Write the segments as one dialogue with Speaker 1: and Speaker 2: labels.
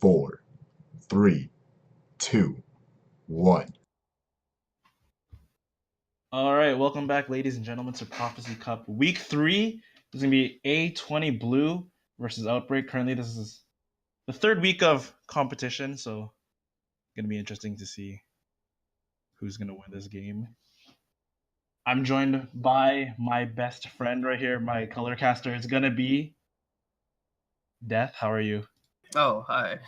Speaker 1: four, three, two, one.
Speaker 2: All right, welcome back, ladies and gentlemen, to Prophecy Cup Week 3. This is going to be A2O Blue versus Outbreak. Currently, this is the third week of competition, so it's going to be interesting to see who's going to win this game. I'm joined by my best friend right here, my color caster. It's going to be Death. How are you?
Speaker 3: Oh, hi.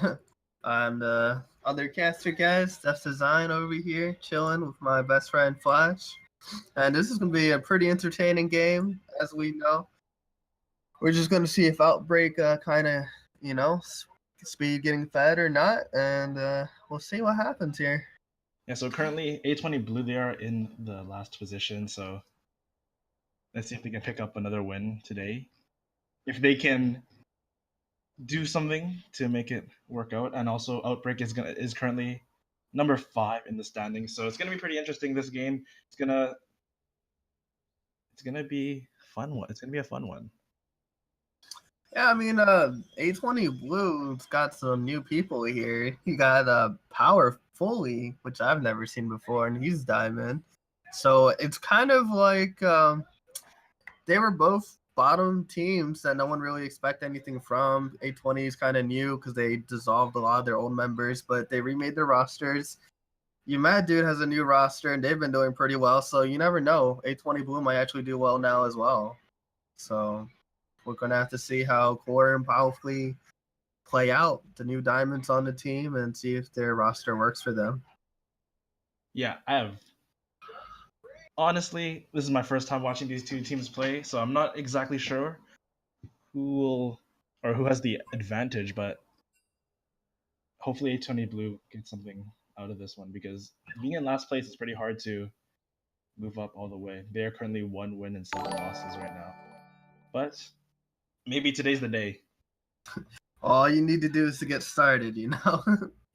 Speaker 3: I'm the other caster guys. That's Design over here, chilling with my best friend Flash. And this is going to be a pretty entertaining game, as we know. We're just going to see if Outbreak kind of, speed getting fed or not. And we'll see what happens here.
Speaker 2: Yeah, so currently A2O Blue, they are in the last position, so let's see if they can pick up another win today. If they can do something to make it work out, and also Outbreak is currently number 5 in the standings, so it's gonna be pretty interesting. This game, it's gonna be fun one. It's gonna be a fun one.
Speaker 3: Yeah, I mean, A2O Blue's got some new people here. He got Power Fully, which I've never seen before, and he's Diamond. So it's kind of like they were both bottom teams that no one really expect anything from. A2O is kind of new because they dissolved a lot of their old members, but they remade their rosters. Mad Dude has a new roster, and they've been doing pretty well, so you never know. A2O Blue might actually do well now as well. So we're going to have to see how Core and Powerfully play out the new diamonds on the team and see if their roster works for them.
Speaker 2: Yeah, honestly, this is my first time watching these two teams play, so I'm not exactly sure who has the advantage, but hopefully A2O Blue gets something out of this one, because being in last place is pretty hard to move up all the way. They are currently 1 win and 7 losses right now, but maybe today's the day.
Speaker 3: All you need to do is to get started,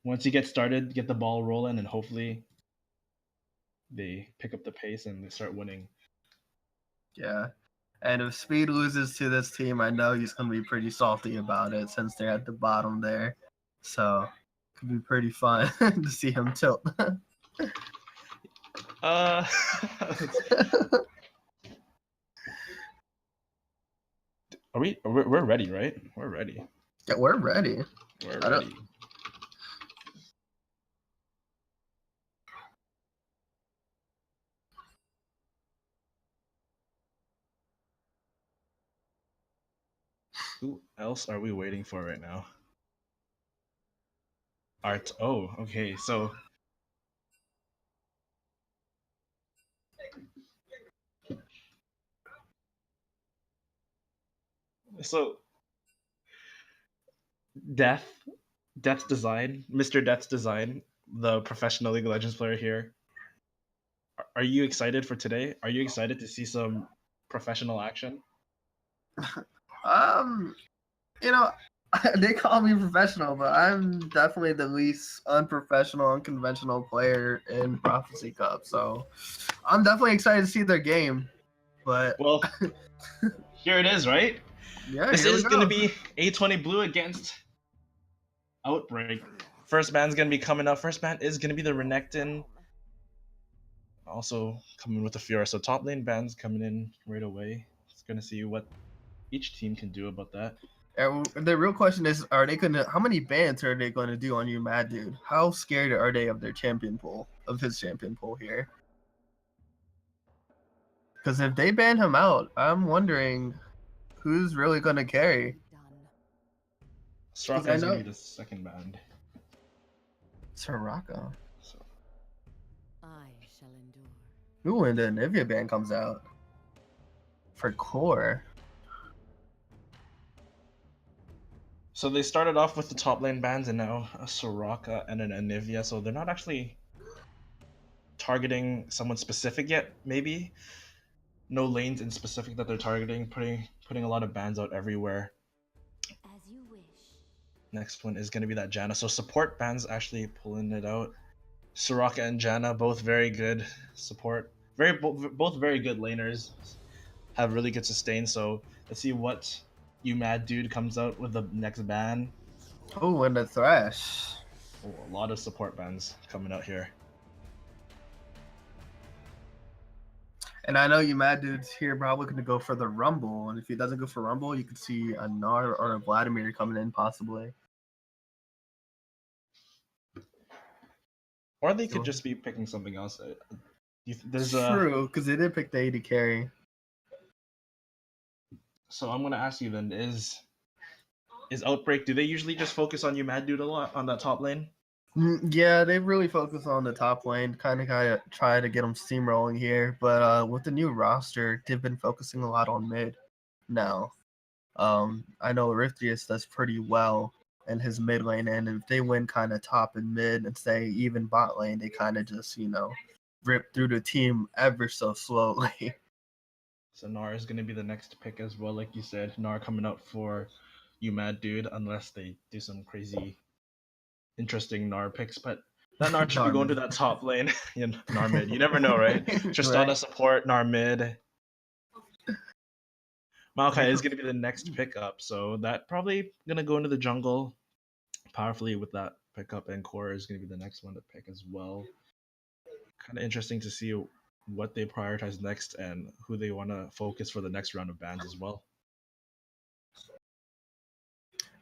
Speaker 2: Once you get started, get the ball rolling, and hopefully they pick up the pace and they start winning.
Speaker 3: Yeah. And if Speed loses to this team, I know he's going to be pretty salty about it since they're at the bottom there. So it could be pretty fun to see him tilt.
Speaker 2: We're ready, right? We're ready.
Speaker 3: Yeah, we're ready.
Speaker 2: We're ready. Who else are we waiting for right now? Art. Oh, okay. So Death's Design, Mr. Death's Design, the professional League of Legends player here. Are you excited for today? Are you excited to see some professional action?
Speaker 3: They call me professional, but I'm definitely the least unprofessional, unconventional player in Prophecy Cup. So I'm definitely excited to see their game. But
Speaker 2: well, here it is, right?
Speaker 3: Yeah,
Speaker 2: this is going to be A2O Blue against Outbreak. First ban's going to be coming up. First ban is going to be the Renekton. Also coming with the Fiora. So top lane ban's coming in right away. It's going to see what each team can do about that.
Speaker 3: The real question is, how many bans are they going to do on you, Mad Dude? How scared are they of his champion pool here? Because if they ban him out, I'm wondering who's really going to carry.
Speaker 2: Soraka is going to be the second band.
Speaker 3: Soraka.
Speaker 2: So.
Speaker 4: I shall endure.
Speaker 3: Ooh, and the Anivia ban comes out for Core.
Speaker 2: So they started off with the top lane bans, and now a Soraka and an Anivia. So they're not actually targeting someone specific yet. Maybe no lanes in specific that they're targeting. Putting a lot of bans out everywhere.
Speaker 4: As you wish.
Speaker 2: Next one is going to be that Janna. So support bans actually pulling it out. Soraka and Janna, both very good support. Both very good laners. Have really good sustain. So let's see what Mad Dude comes out with the next ban.
Speaker 3: Oh, and the Thresh.
Speaker 2: Oh, a lot of support bans coming out here.
Speaker 3: And I know you mad dudes here probably going to go for the Rumble. And if he doesn't go for Rumble, you could see a Gnar or a Vladimir coming in possibly.
Speaker 2: Or they could just be picking something else. There's
Speaker 3: True, because they did pick the AD carry.
Speaker 2: So I'm gonna ask you then: Is Outbreak? Do they usually just focus on you, Mad Dude, a lot on that top lane?
Speaker 3: Yeah, they really focus on the top lane, kind of try to get them steamrolling here. But with the new roster, they've been focusing a lot on mid now. I know Erythrius does pretty well in his mid lane, and if they win kind of top and mid and say even bot lane, they kind of just rip through the team ever so slowly.
Speaker 2: So Gnar is gonna be the next pick as well, like you said. Gnar coming out for you, Mad Dude, unless they do some crazy, interesting Gnar picks. But that Gnar should be going to that top lane. Gnar mid. You never know, right? Tristana
Speaker 3: Right.
Speaker 2: support, Gnar mid. Maokai is going to be the next pickup, so that probably going to go into the jungle powerfully with that pickup, and Core is going to be the next one to pick as well. Kind of interesting to see what they prioritize next and who they want to focus for the next round of bans as well.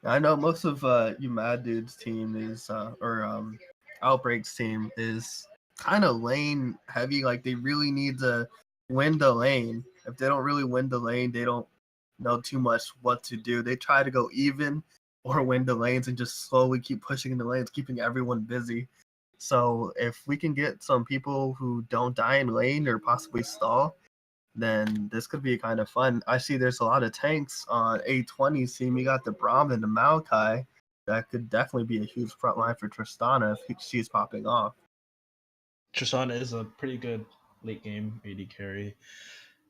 Speaker 3: I know most of you Mad Dude's team is, Outbreak's team is kind of lane heavy. Like they really need to win the lane. If they don't really win the lane, they don't know too much what to do. They try to go even or win the lanes and just slowly keep pushing in the lanes, keeping everyone busy. So if we can get some people who don't die in lane or possibly stall, then this could be kind of fun. I see there's a lot of tanks on A20's team. You got the Braum and the Maokai. That could definitely be a huge front line for Tristana if she's popping off.
Speaker 2: Tristana is a pretty good late game AD carry.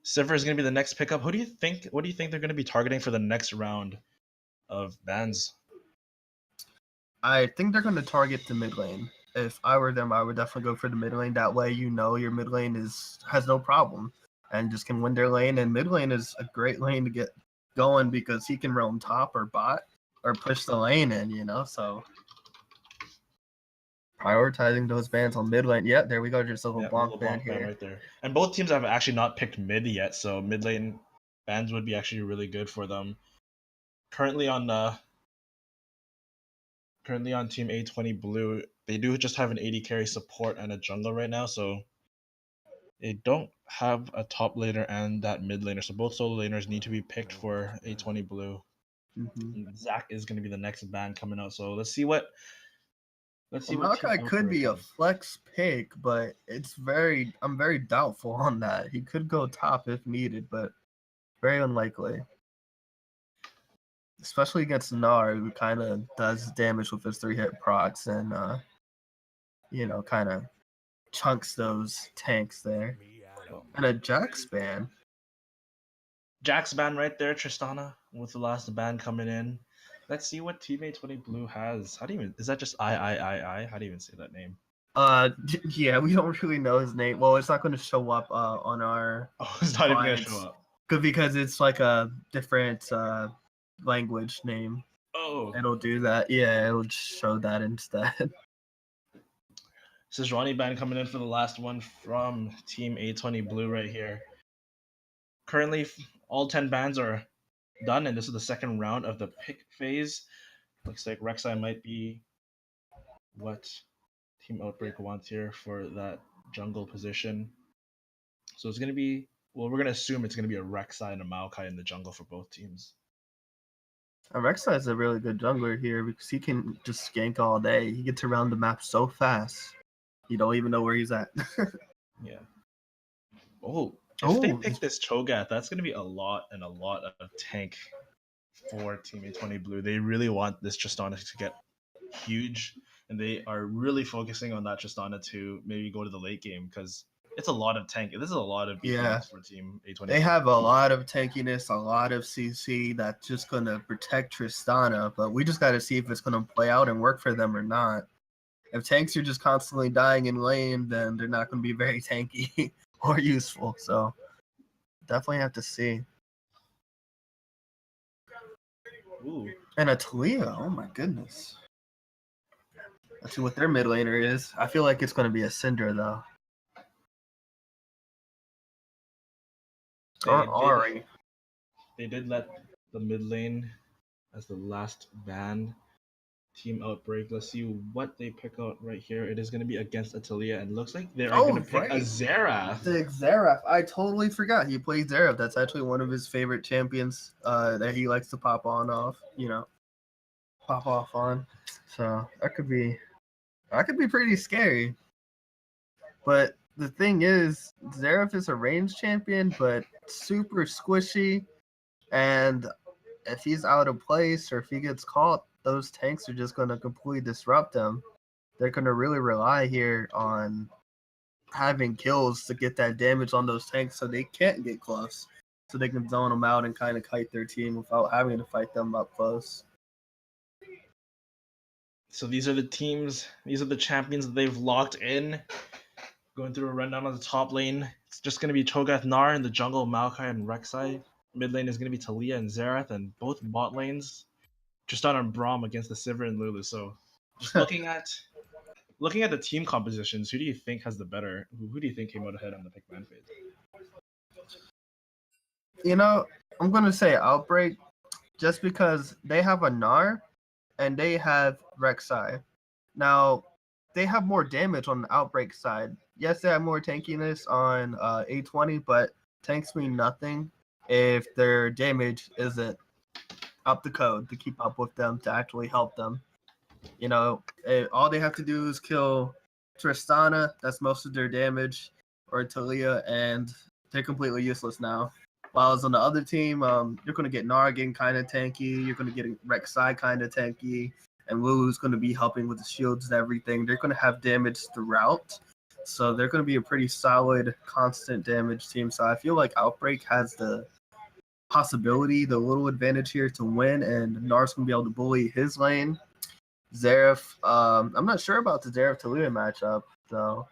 Speaker 2: Sivir is going to be the next pickup. What do you think they're going to be targeting for the next round of bans?
Speaker 3: I think they're going to target the mid lane. If I were them, I would definitely go for the mid lane. That way, your mid lane has no problem and just can win their lane. And mid lane is a great lane to get going because he can roam top or bot or push the lane in, So prioritizing those bans on mid lane. Yeah, there we go. Just a little Blanc ban here.
Speaker 2: Right there. And both teams have actually not picked mid yet, so mid lane bans would be actually really good for them. Currently on Team A20 Blue, they do just have an AD carry support and a jungle right now, so they don't have a top laner and that mid laner. So both solo laners need to be picked for A20 Blue.
Speaker 3: Mm-hmm.
Speaker 2: Zach is going to be the next ban coming out. So let's see what.
Speaker 3: Maokai could be a flex pick, but I'm very doubtful on that. He could go top if needed, but very unlikely. Especially against Gnar, who kind of does damage with his 3-hit procs and kind of chunks those tanks there. And a Jax ban.
Speaker 2: Jax ban right there, Tristana, with the last ban coming in. Let's see what Team A20 Blue has. Is that just I? How do you even say that name?
Speaker 3: Yeah, we don't really know his name. Well, it's not going to show up on our.
Speaker 2: Oh, it's not even going to show up.
Speaker 3: Because it's like a different language name.
Speaker 2: Oh.
Speaker 3: It'll do that. Yeah, it'll show that instead.
Speaker 2: Sejuani ban coming in for the last one from Team A20 Blue right here. Currently, all 10 bans are done, and this is the second round of the pick phase. Looks like Rek'Sai might be what Team Outbreak wants here for that jungle position. So it's going to be, we're going to assume it's going to be a Rek'Sai and a Maokai in the jungle for both teams.
Speaker 3: Rek'Sai is a really good jungler here because he can just gank all day. He gets around the map so fast. You don't even know where he's at.
Speaker 2: Yeah. If they pick this Cho'Gath, that's going to be a lot of tank for Team A20 Blue. They really want this Tristana to get huge, and they are really focusing on that Tristana to maybe go to the late game because it's a lot of tank. This is a lot of beefness for Team A20.
Speaker 3: They have a lot of tankiness, a lot of CC that's just going to protect Tristana, but we just got to see if it's going to play out and work for them or not. If tanks are just constantly dying in lane, then they're not going to be very tanky or useful. So definitely have to see.
Speaker 2: Ooh.
Speaker 3: And a Talia. Oh my goodness. Let's see what their mid laner is. I feel like it's going to be a Cinder though. Or Ari.
Speaker 2: They did let the mid lane as the last ban team outbreak. Let's see what they pick out right here. It is going to be against Atalia, and looks like they are going to pick a Xerath.
Speaker 3: The Xerath. I totally forgot he plays Xerath. That's actually one of his favorite champions that he likes to pop on off. Pop off on. So that could be pretty scary. But the thing is, Xerath is a range champion, but super squishy, and if he's out of place or if he gets caught, those tanks are just going to completely disrupt him. They're going to really rely here on having kills to get that damage on those tanks so they can't get close. So they can zone them out and kind of kite their team without having to fight them up close.
Speaker 2: So these are the teams, these are the champions that they've locked in. Going through a rundown on the top lane. It's just going to be Cho'Gath Nar in the jungle, Maokai and Rek'Sai. Mid lane is going to be Talia and Xerath, and both bot lanes Tristan and Braum against the Sivir and Lulu. So just looking at the team compositions, who do you think has the better? Who do you think came out ahead on the pick man phase?
Speaker 3: I'm going to say Outbreak just because they have a Gnar and they have Rek'Sai. Now, they have more damage on the Outbreak side. Yes, they have more tankiness on A20, but tanks mean nothing if their damage isn't up to code to keep up with them, to actually help them. All they have to do is kill Tristana, that's most of their damage, or Talia, and they're completely useless now. While on the other team, you're going to get Gnar getting kind of tanky, you're going to get Rek'Sai kind of tanky, and Lulu's going to be helping with the shields and everything. They're going to have damage throughout, so they're going to be a pretty solid, constant damage team. So I feel like Outbreak has the possibility, the little advantage here to win, and Gnar's going to be able to bully his lane. Xerath, I'm not sure about the Xerath Talia matchup, though.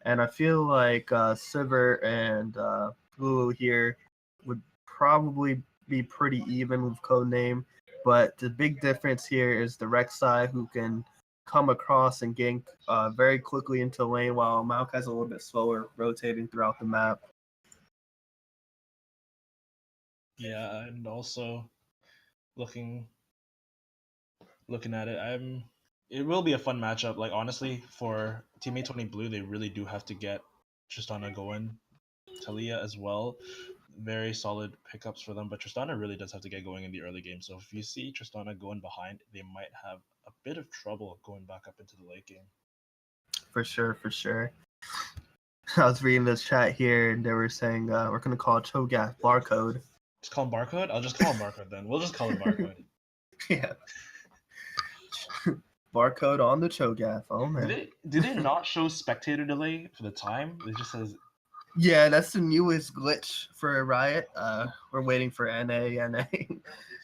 Speaker 3: And I feel like Sivir and Lulu here would probably be pretty even with Codename. But the big difference here is the Rek'Sai, who can come across and gank very quickly into lane, while Maokai's a little bit slower, rotating throughout the map.
Speaker 2: Yeah, and also looking at it, it will be a fun matchup. Like honestly, for Team A20 Blue, they really do have to get Tristana going, Talia as well. Very solid pickups for them, but Tristana really does have to get going in the early game. So if you see Tristana going behind, they might have a bit of trouble going back up into the late game.
Speaker 3: For sure. I was reading this chat here, and they were saying we're going to call Cho'Gath Barcode.
Speaker 2: Just call him Barcode? I'll just call him Barcode then. We'll just call him Barcode.
Speaker 3: Yeah. Barcode on the Cho'Gath. Oh, man.
Speaker 2: Do they not show spectator delay for the time? It just says...
Speaker 3: Yeah, that's the newest glitch for Riot. We're waiting for NA.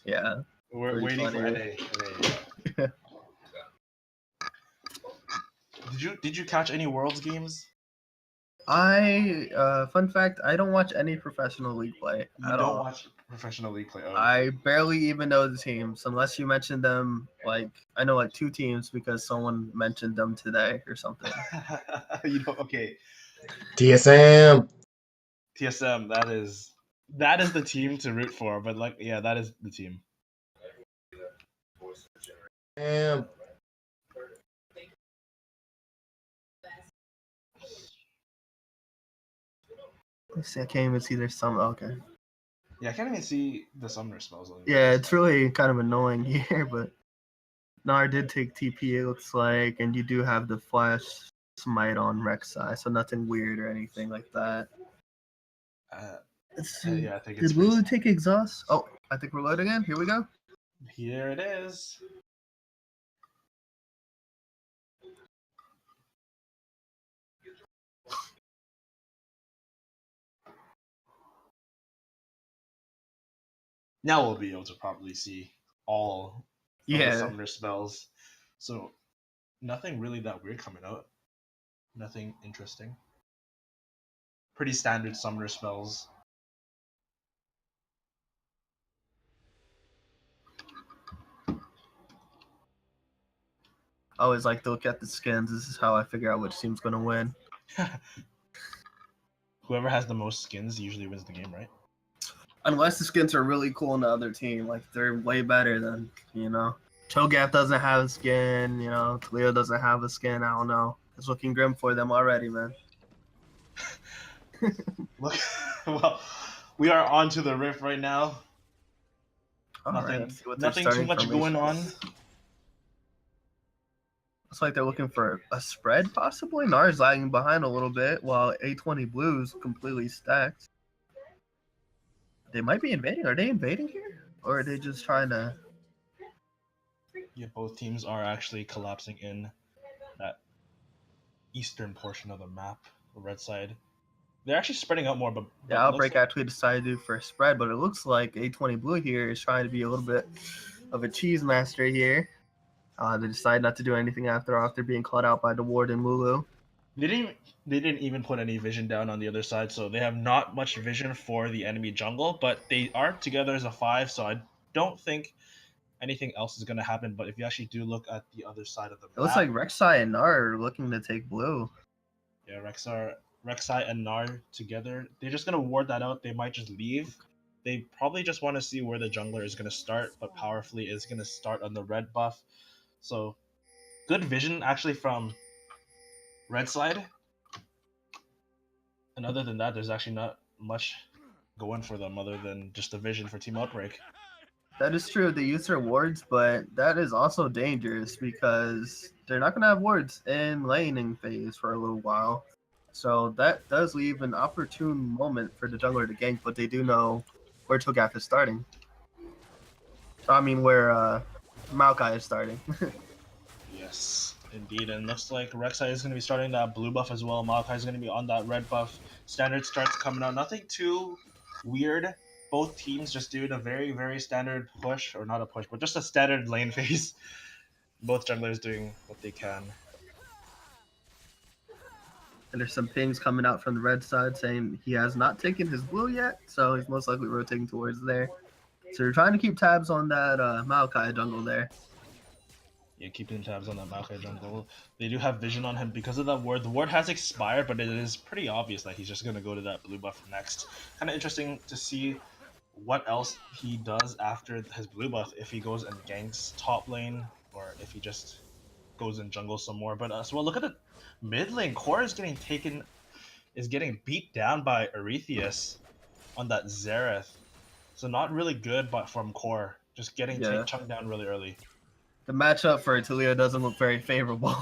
Speaker 3: Yeah.
Speaker 2: We're waiting for NA. Did you catch any Worlds games?
Speaker 3: Fun fact, I don't watch any professional league play at all.
Speaker 2: Watch professional league play? Oh.
Speaker 3: I barely even know the teams unless you mention them. Like, I know like 2 teams because someone mentioned them today or something.
Speaker 2: Okay.
Speaker 1: TSM.
Speaker 2: That is the team to root for, but like, yeah, that is the team.
Speaker 1: Damn.
Speaker 3: Let's see, I can't even see their summon. Okay.
Speaker 2: Yeah, I can't even see the summoner spells.
Speaker 3: Yeah, it's really kind of annoying here, but Gnar did take TP, it looks like, and you do have the flash smite on Rek'Sai, so nothing weird or anything like that. Let's see.
Speaker 2: Yeah, I think it's
Speaker 3: Did Lulu take exhaust? Oh, I think we're loading in. Here we go.
Speaker 2: Here it is. Now we'll be able to probably see all the summoner spells. So nothing really that weird coming out. Nothing interesting. Pretty standard summoner spells.
Speaker 3: I always like to look at the skins. This is how I figure out which team's gonna win.
Speaker 2: Whoever has the most skins usually wins the game, right?
Speaker 3: Unless the skins are really cool in the other team, like they're way better than Cho'Gath doesn't have a skin, Cleo doesn't have a skin. I don't know. It's looking grim for them already, man.
Speaker 2: Look, well, we are on to the rift right now.
Speaker 3: All
Speaker 2: nothing,
Speaker 3: right, let's see what their
Speaker 2: nothing too
Speaker 3: starting
Speaker 2: much going on.
Speaker 3: formation is. Looks like they're looking for a spread, possibly. Nar's lagging behind a little bit, while A20 Blue's completely stacked. They might be invading. Are they invading here? Or are they just trying to...
Speaker 2: Yeah, both teams are actually collapsing in that eastern portion of the map, the red side. They're actually spreading out more, but
Speaker 3: Yeah, Outbreak actually decided to do for a spread, but it looks like A20 Blue here is trying to be a little bit of a cheese master here. They decide not to do anything after being caught out by the ward and Lulu.
Speaker 2: They didn't even put any vision down on the other side, so they have not much vision for the enemy jungle, but they are together as a 5, so I don't think anything else is going to happen. But if you actually do look at the other side of the map...
Speaker 3: It looks like Rek'Sai and Nar are looking to take blue.
Speaker 2: Yeah, Rek'Sai and Nar together. They're just going to ward that out. They might just leave. They probably just want to see where the jungler is going to start, but Powerfully is going to start on the red buff. So, good vision actually from red side. And other than that, there's actually not much going for them other than just the vision for Team Outbreak.
Speaker 3: That is true. They use their wards, but that is also dangerous because they're not going to have wards in laning phase for a little while. So that does leave an opportune moment for the jungler to gank, but they do know where Cho'Gath is starting. I mean, where Maokai is starting.
Speaker 2: Yes, indeed. And looks like Rek'Sai is going to be starting that blue buff as well. Maokai is going to be on that red buff. Standard starts coming out. Nothing too weird. Both teams just doing a very, very standard push, or not a push, but just a standard lane phase. Both junglers doing what they can.
Speaker 3: And there's some pings coming out from the red side saying he has not taken his blue yet, so he's most likely rotating towards there. So you're trying to keep tabs on that Maokai jungle there.
Speaker 2: Yeah, keeping tabs on that Maokai jungle. They do have vision on him because of that ward. The ward has expired, but it is pretty obvious that he's just going to go to that blue buff next. Kind of interesting to see what else he does after his blue buff, if he goes and ganks top lane, or if he just goes in jungle some more. But as well, look at the mid lane. Core is getting beat down by Arethius on that Xerath. So not really good, but from Core, just getting chunked down really early.
Speaker 3: The matchup for Tulio doesn't look very favorable.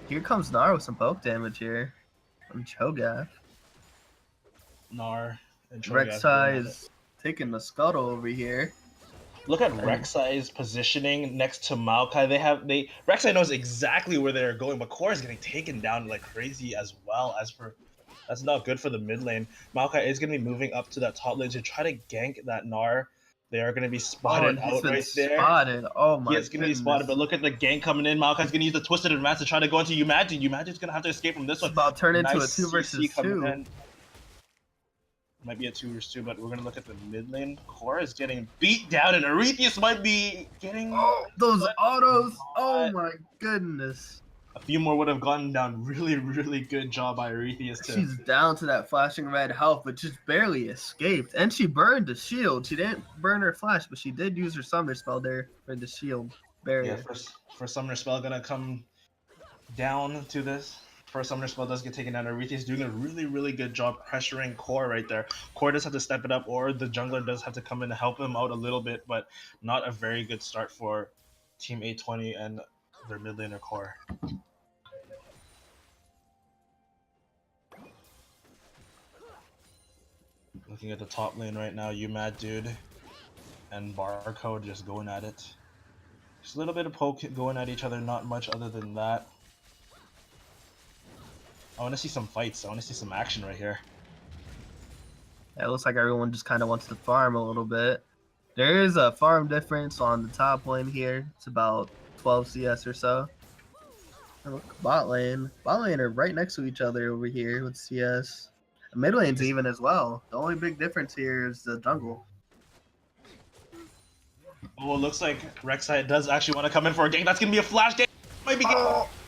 Speaker 3: Here comes Nar with some poke damage here from Cho'Gath.
Speaker 2: Nar and Cho'Gath.
Speaker 3: Rek'Sai is taking the scuttle over here.
Speaker 2: Look at Rek'Sai's positioning next to Maokai. Rek'Sai knows exactly where they're going, but Core is getting taken down like crazy as well. That's not good for the mid lane. Maokai is going to be moving up to that top lane to try to gank that Nar. They are going to be spotted out right there.
Speaker 3: Spotted. Oh my!
Speaker 2: He is going to be spotted, but look at the gank coming in. Maokai's going to use the Twisted Advance to try to go into Yumadu. Yumadu's going to have to escape from this one.
Speaker 3: It's about to turn into
Speaker 2: Nice
Speaker 3: a 2 versus 2.
Speaker 2: Might be a 2 versus 2, but we're gonna look at the mid lane. Core is getting beat down, and Arethius might be getting.
Speaker 3: Oh, those autos! Oh my goodness!
Speaker 2: A few more would have gotten down. Really, really good job by Arethius.
Speaker 3: She's down to that flashing red health, but just barely escaped. And she burned the shield. She didn't burn her flash, but she did use her summoner spell there for the shield barrier.
Speaker 2: Yeah, for summoner spell gonna come down to this. First summoner spell does get taken down. Arethius doing a really, really good job pressuring Core right there. Core does have to step it up, or the jungler does have to come in to help him out a little bit, but not a very good start for Team A20 and their mid laner Core. Looking at the top lane right now, Dude and Barcode just going at it. Just a little bit of poke going at each other, not much other than that. I want to see some fights. I want to see some action right here.
Speaker 3: Yeah, it looks like everyone just kind of wants to farm a little bit. There is a farm difference on the top lane here. It's about 12 CS or so. And look, bot lane. Bot lane are right next to each other over here with CS. And mid lane's even as well. The only big difference here is the jungle.
Speaker 2: Oh, it looks like Rek'Sai does actually want to come in for a gank. That's gonna be a flash gank. Might be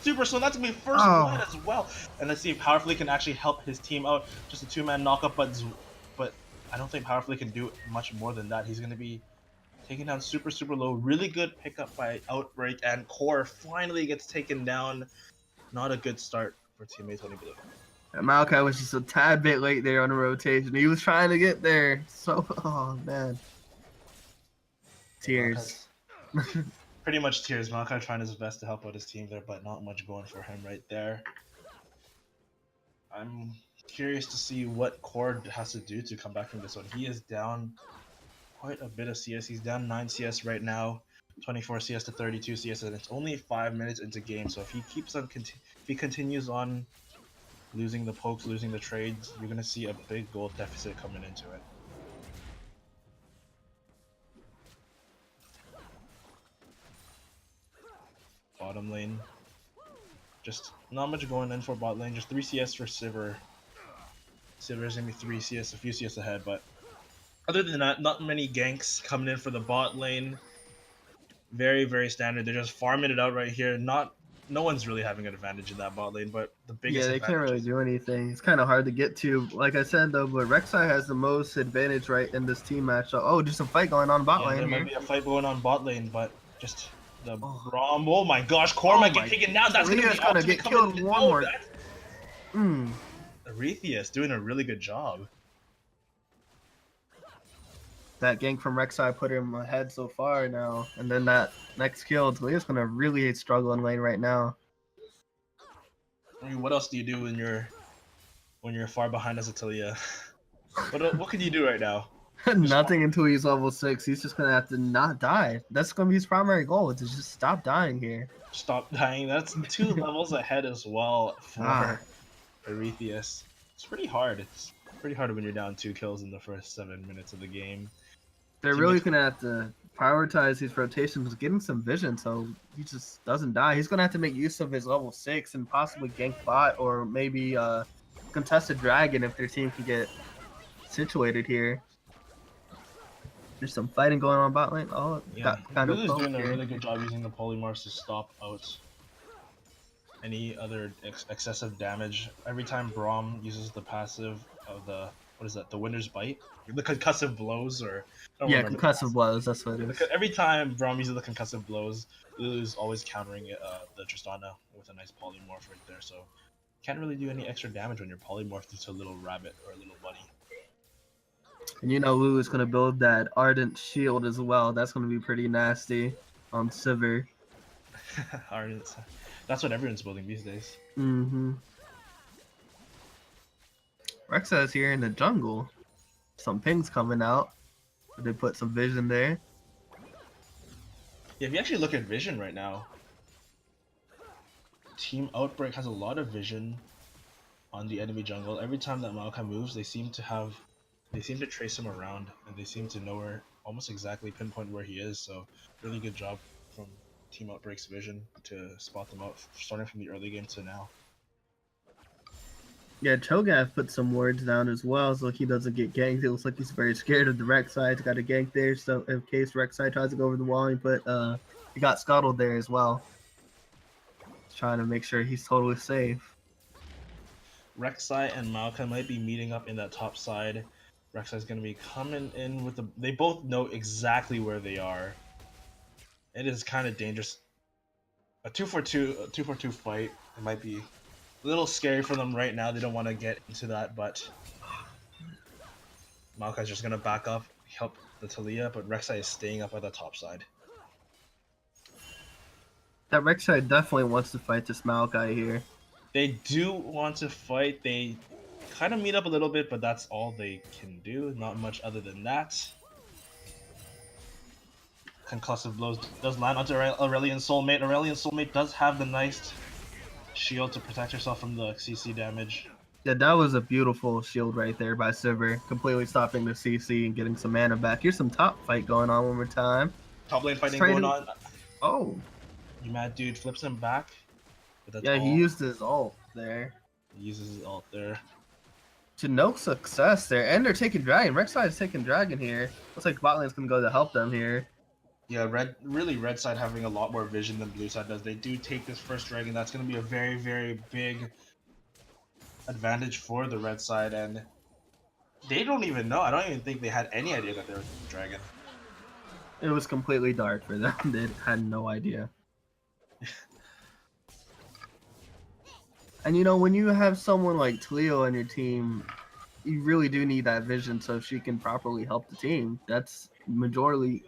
Speaker 2: super slow. That's gonna be first blood as well. And let's see if Powerfully can actually help his team out. Just a 2-man knockup, but I don't think Powerfully can do much more than that. He's gonna be taken down super low. Really good pickup by Outbreak, and Core finally gets taken down. Not a good start for Team A20 Blue.
Speaker 3: And Maokai was just a tad bit late there on the rotation. He was trying to get there. So, oh man. Tears.
Speaker 2: Pretty much tears. Maokai trying his best to help out his team there, but not much going for him right there. I'm curious to see what Cord has to do to come back from this one. He is down quite a bit of CS. He's down 9 CS right now, 24 CS to 32 CS, and it's only 5 minutes into game. So if he keeps on, if he continues on losing the pokes, losing the trades, you're gonna see a big gold deficit coming into it. Bottom lane, just not much going in for bot lane. Just 3 CS for Sivir. Sivir's gonna be 3 CS, a few CS ahead, but other than that, not many ganks coming in for the bot lane. Very standard. They're just farming it out right here. No one's really having an advantage in that bot lane, but the biggest
Speaker 3: they can't really do anything. It's kind of hard to get to. Like I said though, but Rek'Sai has the most advantage right in this team match. So, oh, just a fight going on bot lane.
Speaker 2: There
Speaker 3: here.
Speaker 2: might be a fight going on bot lane, but just the Braum. Oh my gosh, Core might get taken down. That's gonna
Speaker 3: get killed one more.
Speaker 2: Arethius doing a really good job.
Speaker 3: That gank from Rek'Sai put him ahead so far now, and then that next kill, Talia's gonna really struggle in lane right now.
Speaker 2: I mean, what else do you do when you're far behind as a Talia? What can you do right now?
Speaker 3: Nothing until he's level 6. He's just gonna have to not die. That's gonna be his primary goal, to just stop dying here.
Speaker 2: Stop dying. That's 2 levels ahead as well for Arethius. It's pretty hard. It's pretty hard when you're down 2 kills in the first 7 minutes of the game.
Speaker 3: They're really gonna have to prioritize these rotations, get him some vision so he just doesn't die. He's gonna have to make use of his level 6 and possibly gank bot or maybe contest a dragon if their team can get situated here. There's some fighting going on bot lane. Oh,
Speaker 2: yeah.
Speaker 3: got kind of
Speaker 2: Lulu's doing a really good job using the polymorphs to stop out any other excessive damage. Every time Braum uses the passive of the the Winter's Bite, the concussive blows, or
Speaker 3: concussive blows. That's what it is.
Speaker 2: Every time Braum uses the concussive blows, Lulu's always countering it, the Tristana with a nice polymorph right there. So can't really do any extra damage when you're polymorphed into a little rabbit or a little bunny.
Speaker 3: And you know Lulu's gonna build that Ardent Shield as well. That's gonna be pretty nasty on Sivir.
Speaker 2: Ardent. That's what everyone's building these days.
Speaker 3: Rek'Sai is here in the jungle. Some pings coming out. They put some vision there.
Speaker 2: Yeah, if you actually look at vision right now, Team Outbreak has a lot of vision on the enemy jungle. Every time that Maokai moves, they seem to trace him around, and they seem to know where, almost exactly pinpoint where he is. So really good job from Team Outbreak's vision to spot them out, starting from the early game to now.
Speaker 3: Yeah, Cho'Gath put some words down as well, so he doesn't get ganked. It looks like he's very scared of the Rek'Sai. He's got a gank there, so in case Rek'Sai tries to go over the wall, he got scuttled there as well. He's trying to make sure he's totally safe.
Speaker 2: Rek'Sai and Maokai might be meeting up in that top side. Rek'Sai's going to be coming in with the... They both know exactly where they are. It is kind of dangerous. A 2-for-2 fight. It might be a little scary for them right now. They don't want to get into that, but Maokai's just going to back up, help the Talia, but Rek'Sai is staying up at the top side.
Speaker 3: That Rek'Sai definitely wants to fight this Maokai here.
Speaker 2: They do want to fight. They kind of meet up a little bit, but that's all they can do. Not much other than that. Concussive blows does land onto Aurelian's Soulmate. Aurelian's Soulmate does have the nice shield to protect herself from the CC damage.
Speaker 3: Yeah, that was a beautiful shield right there by Sivir, completely stopping the CC and getting some mana back. Here's some top fight going on one more time.
Speaker 2: Top lane fighting going on.
Speaker 3: Oh.
Speaker 2: You mad dude flips him back. But that's
Speaker 3: yeah,
Speaker 2: all.
Speaker 3: He used his ult there.
Speaker 2: He uses his ult there.
Speaker 3: To no success there. And they're taking Dragon. Rek'Sai is taking Dragon here. Looks like bot lane's going to go to help them here.
Speaker 2: Yeah, red side having a lot more vision than blue side does. They do take this first dragon. That's going to be a very, very big advantage for the red side, and they don't even know. I don't even think they had any idea that they were taking dragon.
Speaker 3: It was completely dark for them. They had no idea. And you know, when you have someone like Tlio on your team, you really do need that vision so she can properly help the team. That's majority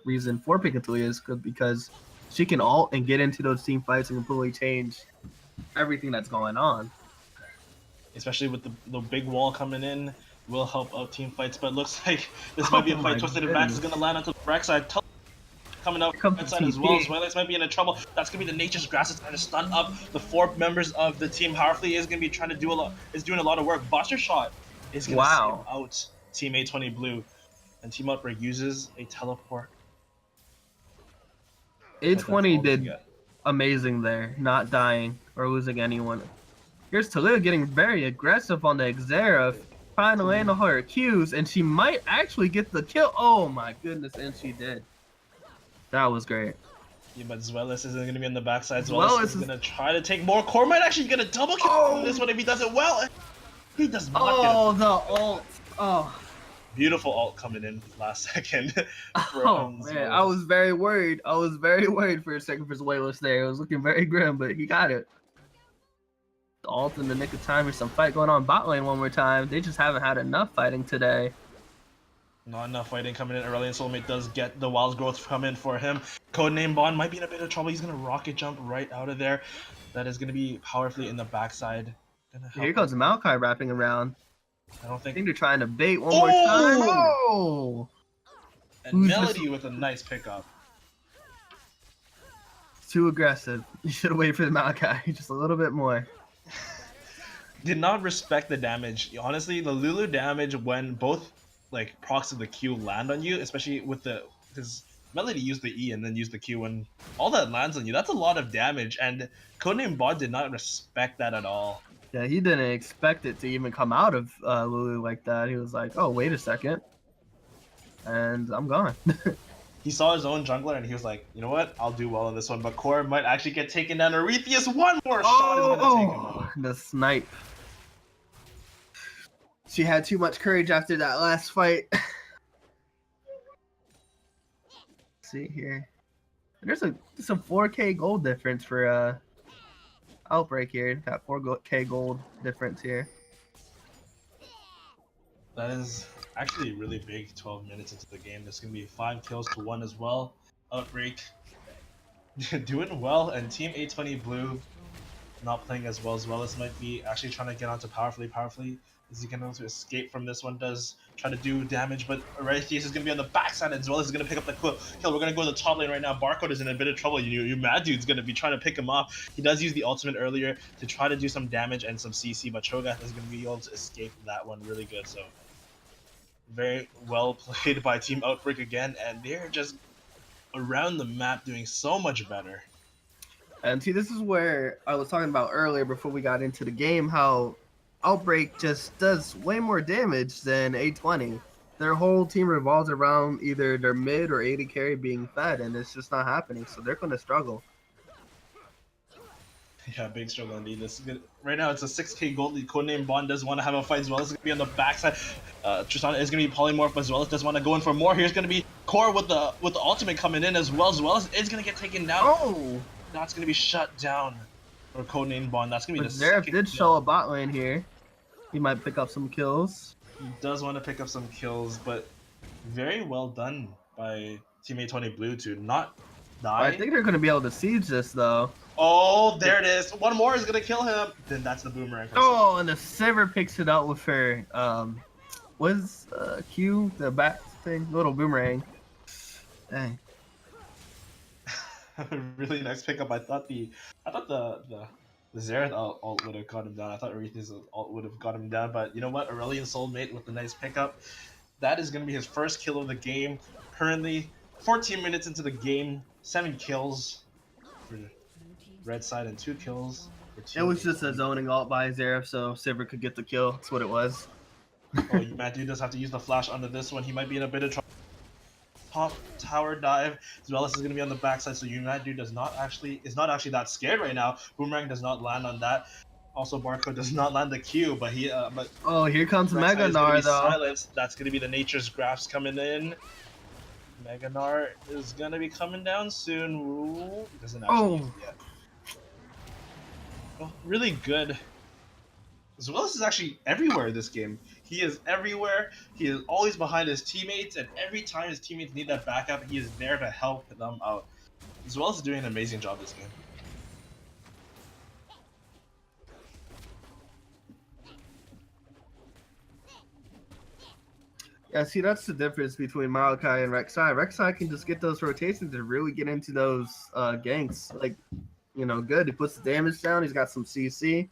Speaker 3: reason for picking Tlio is because she can ult and get into those team fights and completely change everything that's going on.
Speaker 2: Especially with the big wall coming in, will help out team fights. But it looks like this might be a fight. Twisted and Max is going to land onto the back side. Coming up
Speaker 3: Comes
Speaker 2: right
Speaker 3: the
Speaker 2: side as
Speaker 3: TP.
Speaker 2: well. Zweilous might be in trouble. That's gonna be the Nature's Grass. It's trying to stun up the 4 members of the team. Powerfully is gonna be trying to do doing a lot of work. Buster Shot is gonna save out Team A20 Blue, and Team Outbreak uses a teleport.
Speaker 3: A20 did amazing there, not dying or losing anyone. Here's Talia getting very aggressive on the Xerath, trying to land on her Qs, and she might actually get the kill. Oh my goodness, and she did. That was great.
Speaker 2: Yeah, but Zweilous isn't going to be on the backside. Zweilous is going to try to take more. Core might actually get a double kill on this one if he does it well. He does not get
Speaker 3: the ult. Oh.
Speaker 2: Beautiful ult coming in last second.
Speaker 3: Man, I was very worried. I was very worried for a second for Zweilous there. It was looking very grim, but he got it. The ult in the nick of time. There's some fight going on bot lane one more time. They just haven't had enough fighting today.
Speaker 2: Not enough fighting coming in. Aurelion Soulmate does get the Wild's Growth come in for him. Codename Bond might be in a bit of trouble. He's going to rocket jump right out of there. That is going to be powerfully in the backside.
Speaker 3: Here comes Maokai wrapping around.
Speaker 2: I think
Speaker 3: they're trying to bait one more time. Oh!
Speaker 2: And Melody with a nice pickup.
Speaker 3: Too aggressive. You should have waited for the Maokai just a little bit more.
Speaker 2: Did not respect the damage. Honestly, the Lulu damage when both procs of the Q land on you, especially with because Melody used the E and then used the Q, and all that lands on you, that's a lot of damage, and Codename Bot did not respect that at all.
Speaker 3: Yeah, he didn't expect it to even come out of Lulu like that. He was like, oh, wait a second. And I'm gone.
Speaker 2: He saw his own jungler and he was like, you know what, I'll do well in this one, but Core might actually get taken down. Arethius, one more shot is going to take him out.
Speaker 3: The snipe. She had too much courage after that last fight. See here. There's some 4K gold difference for Outbreak here. Got 4K gold difference here.
Speaker 2: That is actually really big 12 minutes into the game. There's going to be 5 kills to 1 as well. Outbreak doing well, and Team A20 Blue not playing as well. This might be actually trying to get onto Powerfully. Is he going to escape from this one? Does try to do damage, but Arethius is going to be on the backside as well. He's going to pick up the kill. We're going to go to the top lane right now. Barcode is in a bit of trouble. Your Mad Dude's going to be trying to pick him off. He does use the ultimate earlier to try to do some damage and some CC, but Cho'Gath is going to be able to escape that one really good. So very well played by Team Outbreak again, and they're just around the map doing so much better.
Speaker 3: And see, this is where I was talking about earlier before we got into the game, how Outbreak just does way more damage than A20. Their whole team revolves around either their mid or AD carry being fed, and it's just not happening, so they're going to struggle.
Speaker 2: Yeah, big struggle indeed. This is good. Right now, it's a 6K gold lead. Codename Bond does want to have a fight as well. This is going to be on the backside. Tristana is going to be polymorph as well. Does want to go in for more. Here's going to be Core with the ultimate coming in as well. It's going to get taken down.
Speaker 3: Oh!
Speaker 2: That's going to be shut down for Codename Bond. That's going to be
Speaker 3: but
Speaker 2: the
Speaker 3: Xerath did show a bot lane here. He might pick up some kills.
Speaker 2: He does want to pick up some kills, but very well done by Team A20 Blue to not die.
Speaker 3: I think they're going to be able to siege this, though.
Speaker 2: Oh, there it is. One more is going to kill him. Then that's the boomerang.
Speaker 3: Oh, and the Sivir picks it up with her, what's Q, the bat thing? Little boomerang. Dang.
Speaker 2: Really nice pickup. I thought the Xerath ult would have got him down. I thought Arethius ult would have got him down, but you know what? Aurelion Soulmate with the nice pickup. That is going to be his first kill of the game. Currently, 14 minutes into the game, 7 kills for red side and 2 kills for Team.
Speaker 3: It was just a zoning ult by Xerath, so Sivir could get the kill. That's what it was.
Speaker 2: Oh, Matt Dude does have to use the flash under this one. He might be in a bit of trouble. top tower dive. Zealous is going to be on the backside, so United is not actually that scared right now. Boomerang does not land on that. Also, Barco does not land the Q, but
Speaker 3: Oh, here comes
Speaker 2: Rek'Sai is going to
Speaker 3: Meganar
Speaker 2: be
Speaker 3: though.
Speaker 2: silenced. That's going to be the Nature's Grasp coming in. Meganar is going to be coming down soon. Ooh, doesn't actually use it yet. Oh, really good. Zealous is actually everywhere this game. He is everywhere. He is always behind his teammates, and every time his teammates need that backup, he is there to help them out. Zealous is doing an amazing job this game.
Speaker 3: Yeah, see, that's the difference between Maokai and Rek'Sai. Rek'Sai can just get those rotations and really get into those ganks. Like, good. He puts the damage down. He's got some CC.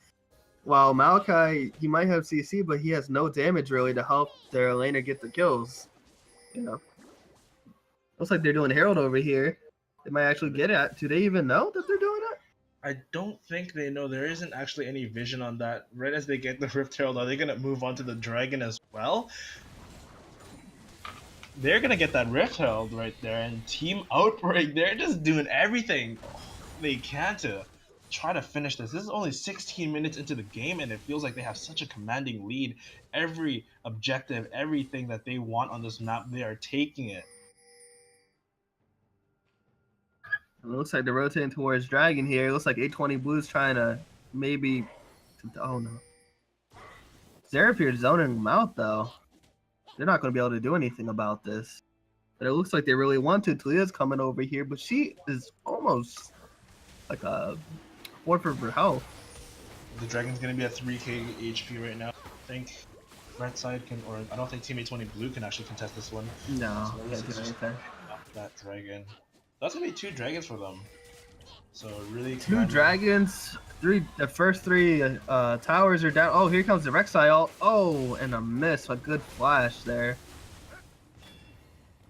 Speaker 3: While Maokai, he might have CC, but he has no damage really to help their laner get the kills. Looks like they're doing Herald over here. They might actually get it. Do they even know that they're doing it?
Speaker 2: I don't think they know. There isn't actually any vision on that. Right as they get the Rift Herald, are they going to move on to the Dragon as well? They're going to get that Rift Herald right there, and Team Outbreak, they're just doing everything they can to try to finish this. This is only 16 minutes into the game, and it feels like they have such a commanding lead. Every objective, everything that they want on this map, they are taking it.
Speaker 3: It looks like they're rotating towards Dragon here. It looks like A2O Blue's trying to maybe... Oh, no. Zeraphir's zoning them out, though. They're not going to be able to do anything about this. But it looks like they really want to. Talia's coming over here, but she is almost like a fourth of her health.
Speaker 2: The Dragon's going to be at 3k HP right now. I think Red Side can, or I don't think Team A2O Blue can actually contest this one.
Speaker 3: No,
Speaker 2: So
Speaker 3: they can't do anything.
Speaker 2: That Dragon. That's going to be 2 Dragons for them. So really
Speaker 3: 2 dragons, the first 3 towers are down. Oh, here comes the Rek'Sai ult. Oh, and a miss, a good flash there.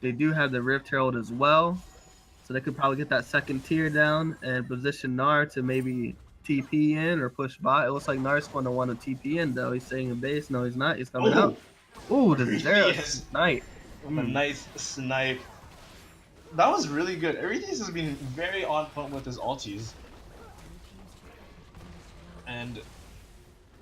Speaker 3: They do have the Rift Herald as well, so they could probably get that second tier down and position Gnar to maybe TP in or push bot. It looks like Gnar's going to want to TP in though. He's staying in base. No, he's not. He's coming out. Ooh, the Zera snipe.
Speaker 2: A nice snipe. That was really good. Everything has been very on point with his ultis. And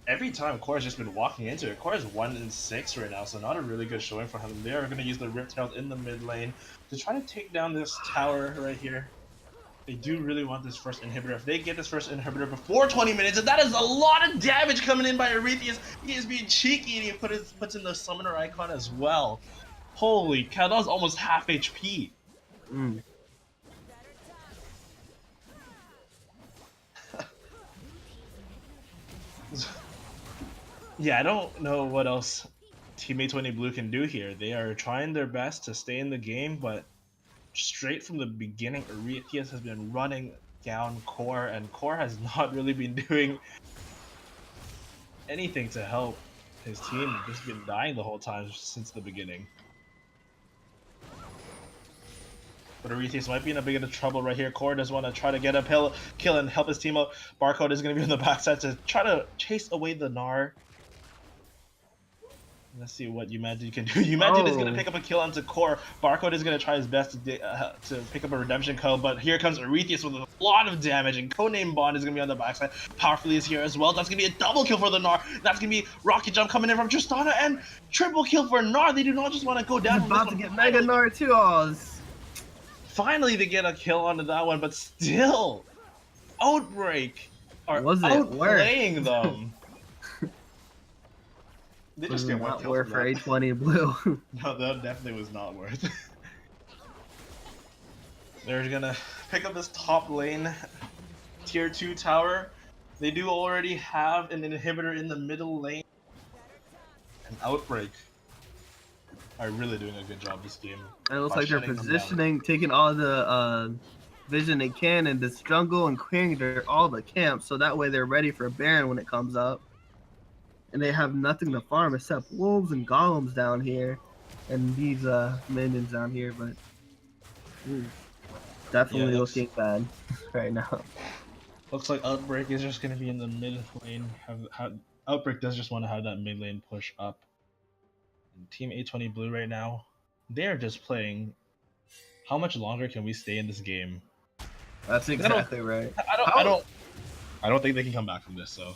Speaker 2: every time Core has just been walking into it. Core is 1-6 right now, so not a really good showing for him. They are going to use the Rift Herald in the mid lane to try to take down this tower right here. They do really want this first inhibitor. If they get this first inhibitor before 20 minutes, and that is a lot of damage coming in by Arethius. He is being cheeky, and he puts in the summoner icon as well. Holy cow, that was almost half HP. Yeah, I don't know what else Team A2O Blue can do here. They are trying their best to stay in the game, but straight from the beginning, Arethius has been running down Core, and Core has not really been doing anything to help his team. He's just been dying the whole time since the beginning. But Arethius might be in a bit of trouble right here. Core does want to try to get a kill and help his team out. Barcode is going to be on the backside to try to chase away the Gnar. Let's see what Umajin can do. Umajin is going to pick up a kill onto Core. Barcode is going to try his best to pick up a redemption code, but here comes Arethius with a lot of damage, and Codename Bond is going to be on the backside. Powerfully is here as well. That's going to be a double kill for the Gnar. That's going to be Rocket Jump coming in from Tristana, and triple kill for Gnar. They do not just want to go down.
Speaker 3: He's about to get Mega Gnar too. Oh,
Speaker 2: finally, they get a kill onto that one, but still, Outbreak are outplaying them. They just get one kill
Speaker 3: worth for A2O Blue.
Speaker 2: No, that definitely was not worth. They're gonna pick up this top lane, tier 2 tower. They do already have an inhibitor in the middle lane. And Outbreak are really doing a good job this game.
Speaker 3: And it looks like they're positioning, taking all the vision they can in this jungle and clearing all the camps, so that way they're ready for Baron when it comes up. And they have nothing to farm except wolves and golems down here, and these minions down here. But definitely looking bad right now.
Speaker 2: Looks like Outbreak is just gonna be in the mid lane. Outbreak does just want to have that mid lane push up. And Team A2O Blue right now, they are just playing how much longer can we stay in this game?
Speaker 3: That's exactly right.
Speaker 2: I don't think they can come back from this. So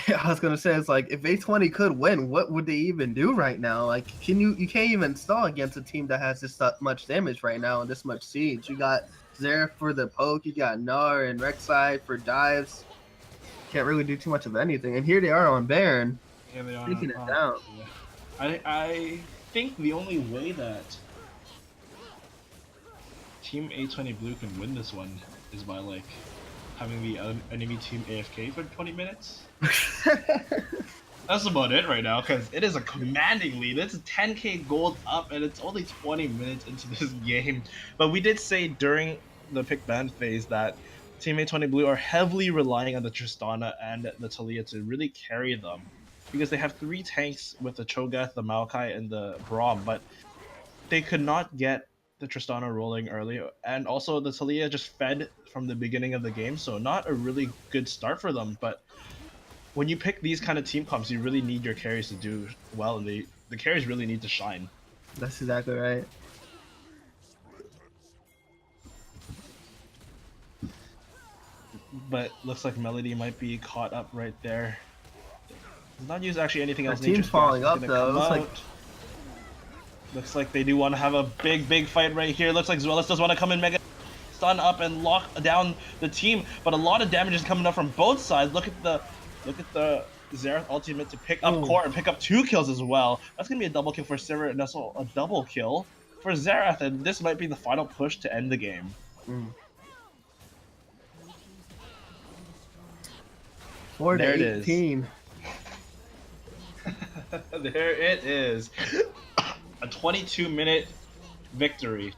Speaker 3: I was gonna say, it's like, if A20 could win, what would they even do right now? Like, you can't even stall against a team that has this much damage right now and this much siege. You got Zeref for the poke, you got Gnar and Rek'Sai for dives. Can't really do too much of anything. And here they are on Baron,
Speaker 2: here they are.
Speaker 3: taking it down.
Speaker 2: Yeah. I think the only way that Team A20 Blue can win this one is by like having the enemy team AFK for 20 minutes. That's about it right now, because it is a commanding lead. It's 10k gold up, and it's only 20 minutes into this game. But we did say during the pick ban phase that Team A20 Blue are heavily relying on the Tristana and the Talia to really carry them, because they have 3 tanks with the Cho'Gath, the Maokai, and the Braum, but they could not get the Tristana rolling early, and also the Talia just fed from the beginning of the game, so not a really good start for them. But when you pick these kind of team comps, you really need your carries to do well, and the carries really need to shine.
Speaker 3: That's exactly right.
Speaker 2: But looks like Melody might be caught up right there. Does not use actually anything else.
Speaker 3: The team's falling up though.
Speaker 2: Looks like they do want to have a big fight right here. Looks like Zweilous does want to come in mega stun up and lock down the team, but a lot of damage is coming up from both sides. Look at the Xerath ultimate to pick up core and pick up 2 kills as well. That's gonna be a double kill for Sivir and also a double kill for Xerath, and this might be the final push to end the game.
Speaker 3: 4 to 18.
Speaker 2: There it is. A 22-minute victory.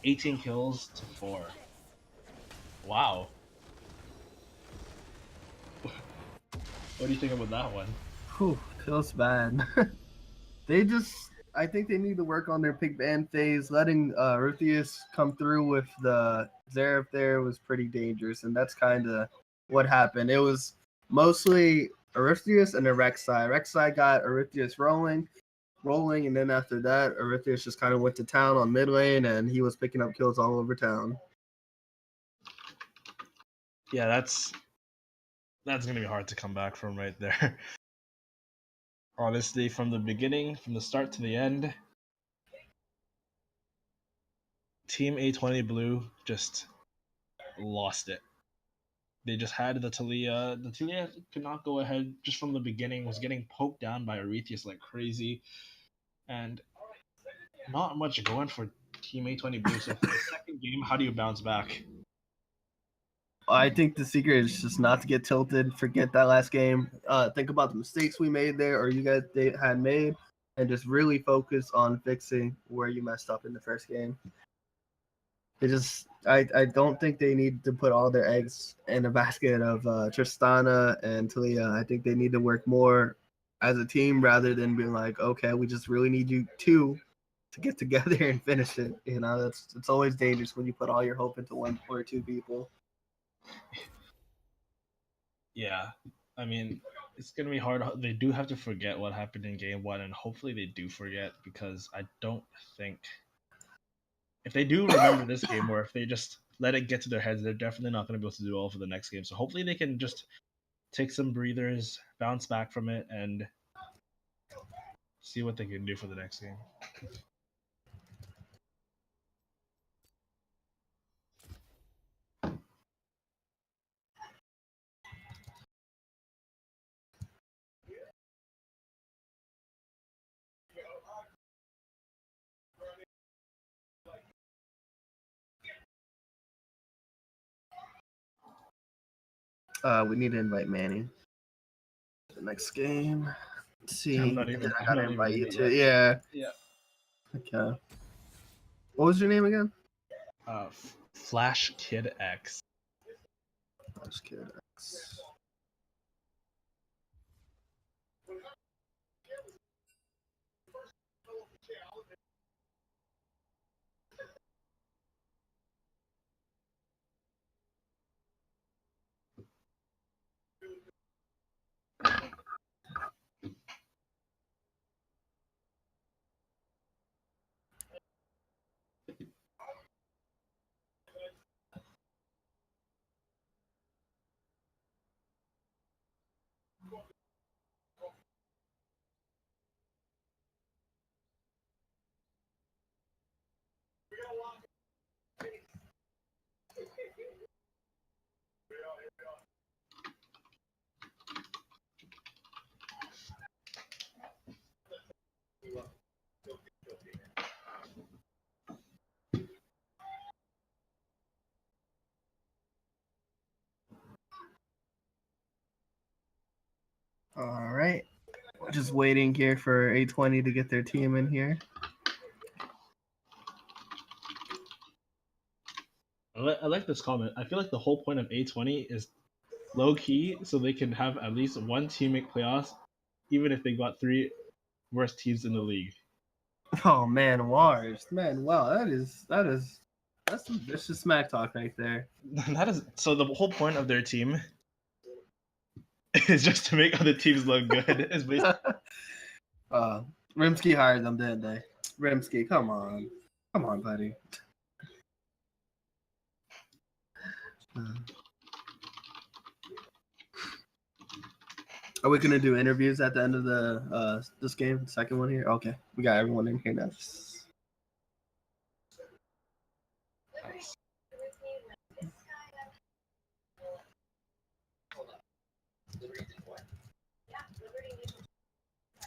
Speaker 2: 18 kills to 4. Wow. What do you think about that one?
Speaker 3: Whew, feels bad. I think they need to work on their pick ban phase. Letting Ruthius come through with the Zeref there was pretty dangerous, and that's kind of what happened. It was mostly Oripheus and a Rek'Sai. Rek'Sai got Oripheus rolling, and then after that, Oripheus just kind of went to town on mid lane, and he was picking up kills all over town.
Speaker 2: Yeah, that's gonna be hard to come back from right there. Honestly, from the beginning, from the start to the end, Team A20 Blue just lost it. They just had the Talia. The Talia could not go ahead just from the beginning, was getting poked down by Arethius like crazy, and not much going for Team A20 Blue. So for the second game, how do you bounce back?
Speaker 3: I think the secret is just not to get tilted, forget that last game, think about the mistakes we made there or you guys had made, and just really focus on fixing where you messed up in the first game. I don't think they need to put all their eggs in a basket of Tristana and Talia. I think they need to work more as a team rather than being like, okay, we just really need you two to get together and finish it. You know, it's always dangerous when you put all your hope into 1 or 2 people.
Speaker 2: Yeah, I mean, it's gonna be hard. They do have to forget what happened in game 1, and hopefully they do forget, because I don't think if they do remember this game, or if they just let it get to their heads, they're definitely not going to be able to do well for the next game. So hopefully they can just take some breathers, bounce back from it, and see what they can do for the next game.
Speaker 3: We need to invite Manny. The next game. Let's see. I gotta invite you too. Yeah. Okay. What was your name again?
Speaker 2: flashkidx.
Speaker 3: flashkidx. All right. Just waiting here for A20 to get their team in here.
Speaker 2: I like this comment. I feel like the whole point of A20 is low key, so they can have at least one team make playoffs, even if they got three worst teams in the league.
Speaker 3: Oh man, Wars. Man, wow, that's some vicious smack talk right there.
Speaker 2: That is so. The whole point of their team is just to make other teams look good. Is basically
Speaker 3: Rimsky hired them, didn't they? Rimsky, come on. Come on, buddy. Are we gonna do interviews at the end of the this game, second one here? Okay, we got everyone in here now.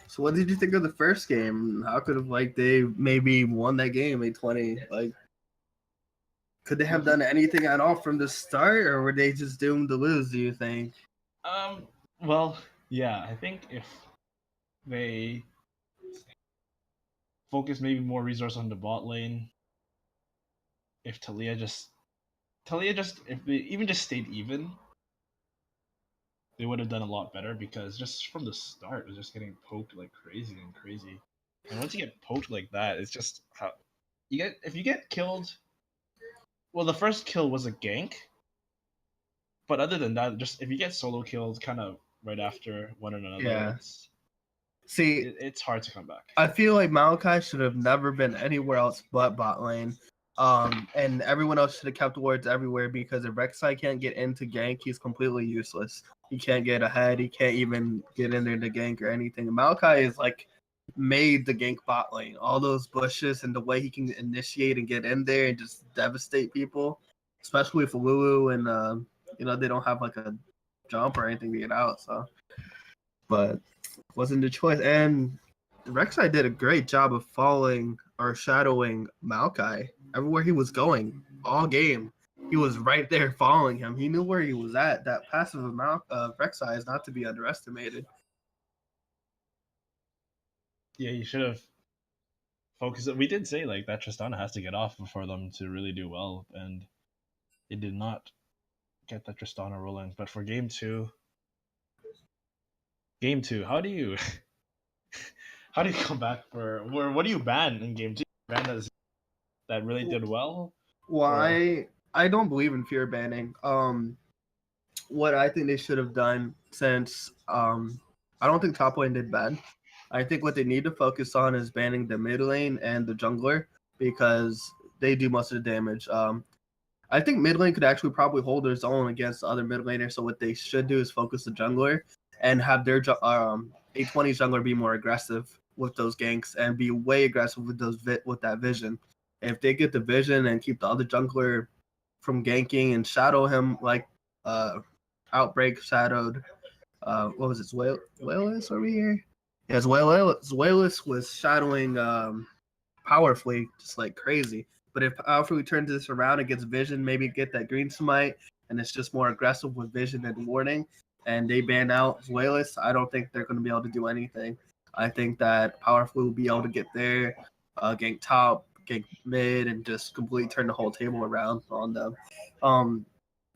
Speaker 3: So, what did you think of the first game? How could have they maybe won that game 8-20? Could they have done anything at all from the start, or were they just doomed to lose? Do you think?
Speaker 2: Well, yeah. I think if they focus maybe more resource on the bot lane, if Talia just if they even just stayed even, they would have done a lot better, because just from the start it was just getting poked like crazy and crazy. And once you get poked like that, it's just how if you get killed. Well, the first kill was a gank, but other than that, just if you get solo killed kind of right after one another,
Speaker 3: Yeah. See,
Speaker 2: it's hard to come back.
Speaker 3: I feel like Maokai should have never been anywhere else but bot lane. And everyone else should have kept wards everywhere, because if Rek'Sai can't get into gank, he's completely useless. He can't get ahead. He can't even get in there to gank or anything. Maokai is made the gank bot lane. All those bushes and the way he can initiate and get in there and just devastate people, especially with Lulu and they don't have a jump or anything to get out. So, but wasn't the choice. And Rek'Sai did a great job of following or shadowing Maokai everywhere he was going all game. He was right there following him. He knew where he was at. That passive amount of Rek'Sai is not to be underestimated.
Speaker 2: Yeah, you should have focused. We did say that Tristana has to get off for them to really do well, and it did not get that Tristana rolling. But for game two, how do you come back what do you ban in game two? Ban that really did well?
Speaker 3: Well, I don't believe in fear banning. What I think they should have done, since I don't think top lane did bad. I think what they need to focus on is banning the mid lane and the jungler, because they do most of the damage. I think mid lane could actually probably hold their own against the other mid laners. So what they should do is focus the jungler and have their A20 jungler be more aggressive with those ganks and be way aggressive with with that vision. If they get the vision and keep the other jungler from ganking and shadow him Outbreak shadowed, what was it, Zweilous over here? Yeah, Zweilous was shadowing Powerfully just like crazy. But if Powerfully turns this around and gets vision, maybe get that green smite, and it's just more aggressive with vision and warning, and they ban out Zweilous, I don't think they're going to be able to do anything. I think that Powerfully will be able to get there, gank top, gank mid, and just completely turn the whole table around on them.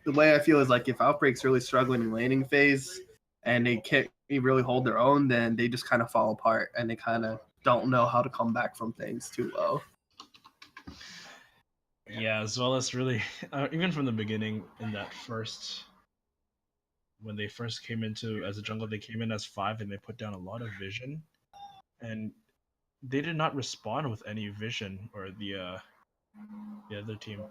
Speaker 3: The way I feel is if Outbreak's really struggling in laning phase and they can't really hold their own, then they just kind of fall apart and they kind of don't know how to come back from things too low.
Speaker 2: Yeah, as well as really, even from the beginning in that when they first came into as a jungle, they came in as 5 and they put down a lot of vision, and they did not respond with any vision, or the other team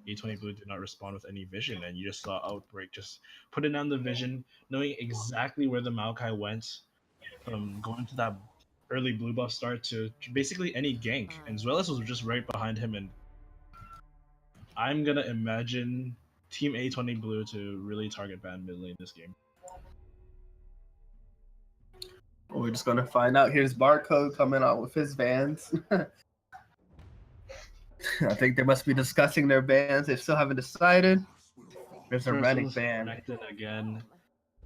Speaker 2: A20 Blue did not respond with any vision, and you just saw Outbreak just putting down the vision, knowing exactly where the Maokai went, from going to that early blue buff start to basically any gank, and Zweilous was just right behind him, and I'm gonna imagine Team A20 Blue to really target ban mid lane this game.
Speaker 3: We're just gonna find out. Here's Barcode coming out with his bans. I think they must be discussing their bans. They still haven't decided. There's a Rennick ban.
Speaker 2: Again.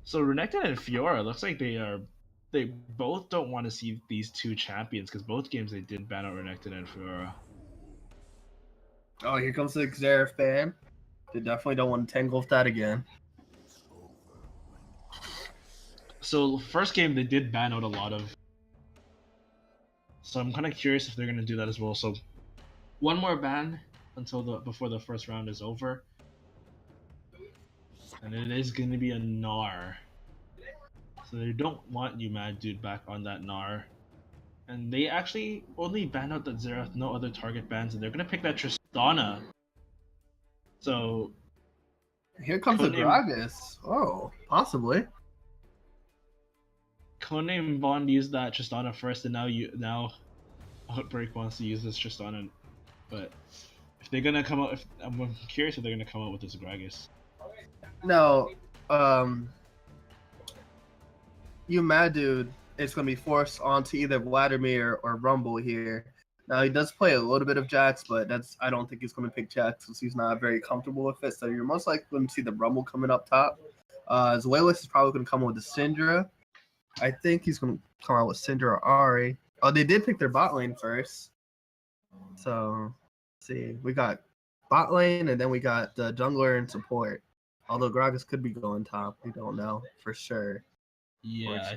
Speaker 2: So Renekton and Fiora looks like they both don't want to see these two champions because both games they did ban out Renekton and Fiora.
Speaker 3: Oh, here comes the Xerath ban. They definitely don't want to tangle with that again.
Speaker 2: So first game they did ban out a lot of. So I'm kind of curious if they're gonna do that as well. So one more ban until before the first round is over, and it is gonna be a Gnar. So they don't want you, Mad Dude, back on that Gnar. And they actually only ban out that Xerath, no other target bans, and they're gonna pick that Tristana. So
Speaker 3: Here comes the
Speaker 2: Codename-
Speaker 3: Gragas. Oh, possibly.
Speaker 2: Codename Bond used that Tristana first, and now Outbreak wants to use this Tristana. But if they're gonna come out, I'm curious if they're gonna come out with this Gragas.
Speaker 3: No, you mad dude is going to be forced onto either Vladimir or Rumble here. Now he does play a little bit of Jax, but I don't think he's going to pick Jax since he's not very comfortable with it. So you're most likely going to see the Rumble coming up top. Zoelis is probably going to come with the Syndra. I think he's going to come out with Syndra or Ari. Oh, they did pick their bot lane first. So let's see, we got bot lane and then we got the jungler and support. Although Gragas could be going top, we don't know for sure.
Speaker 2: Yeah,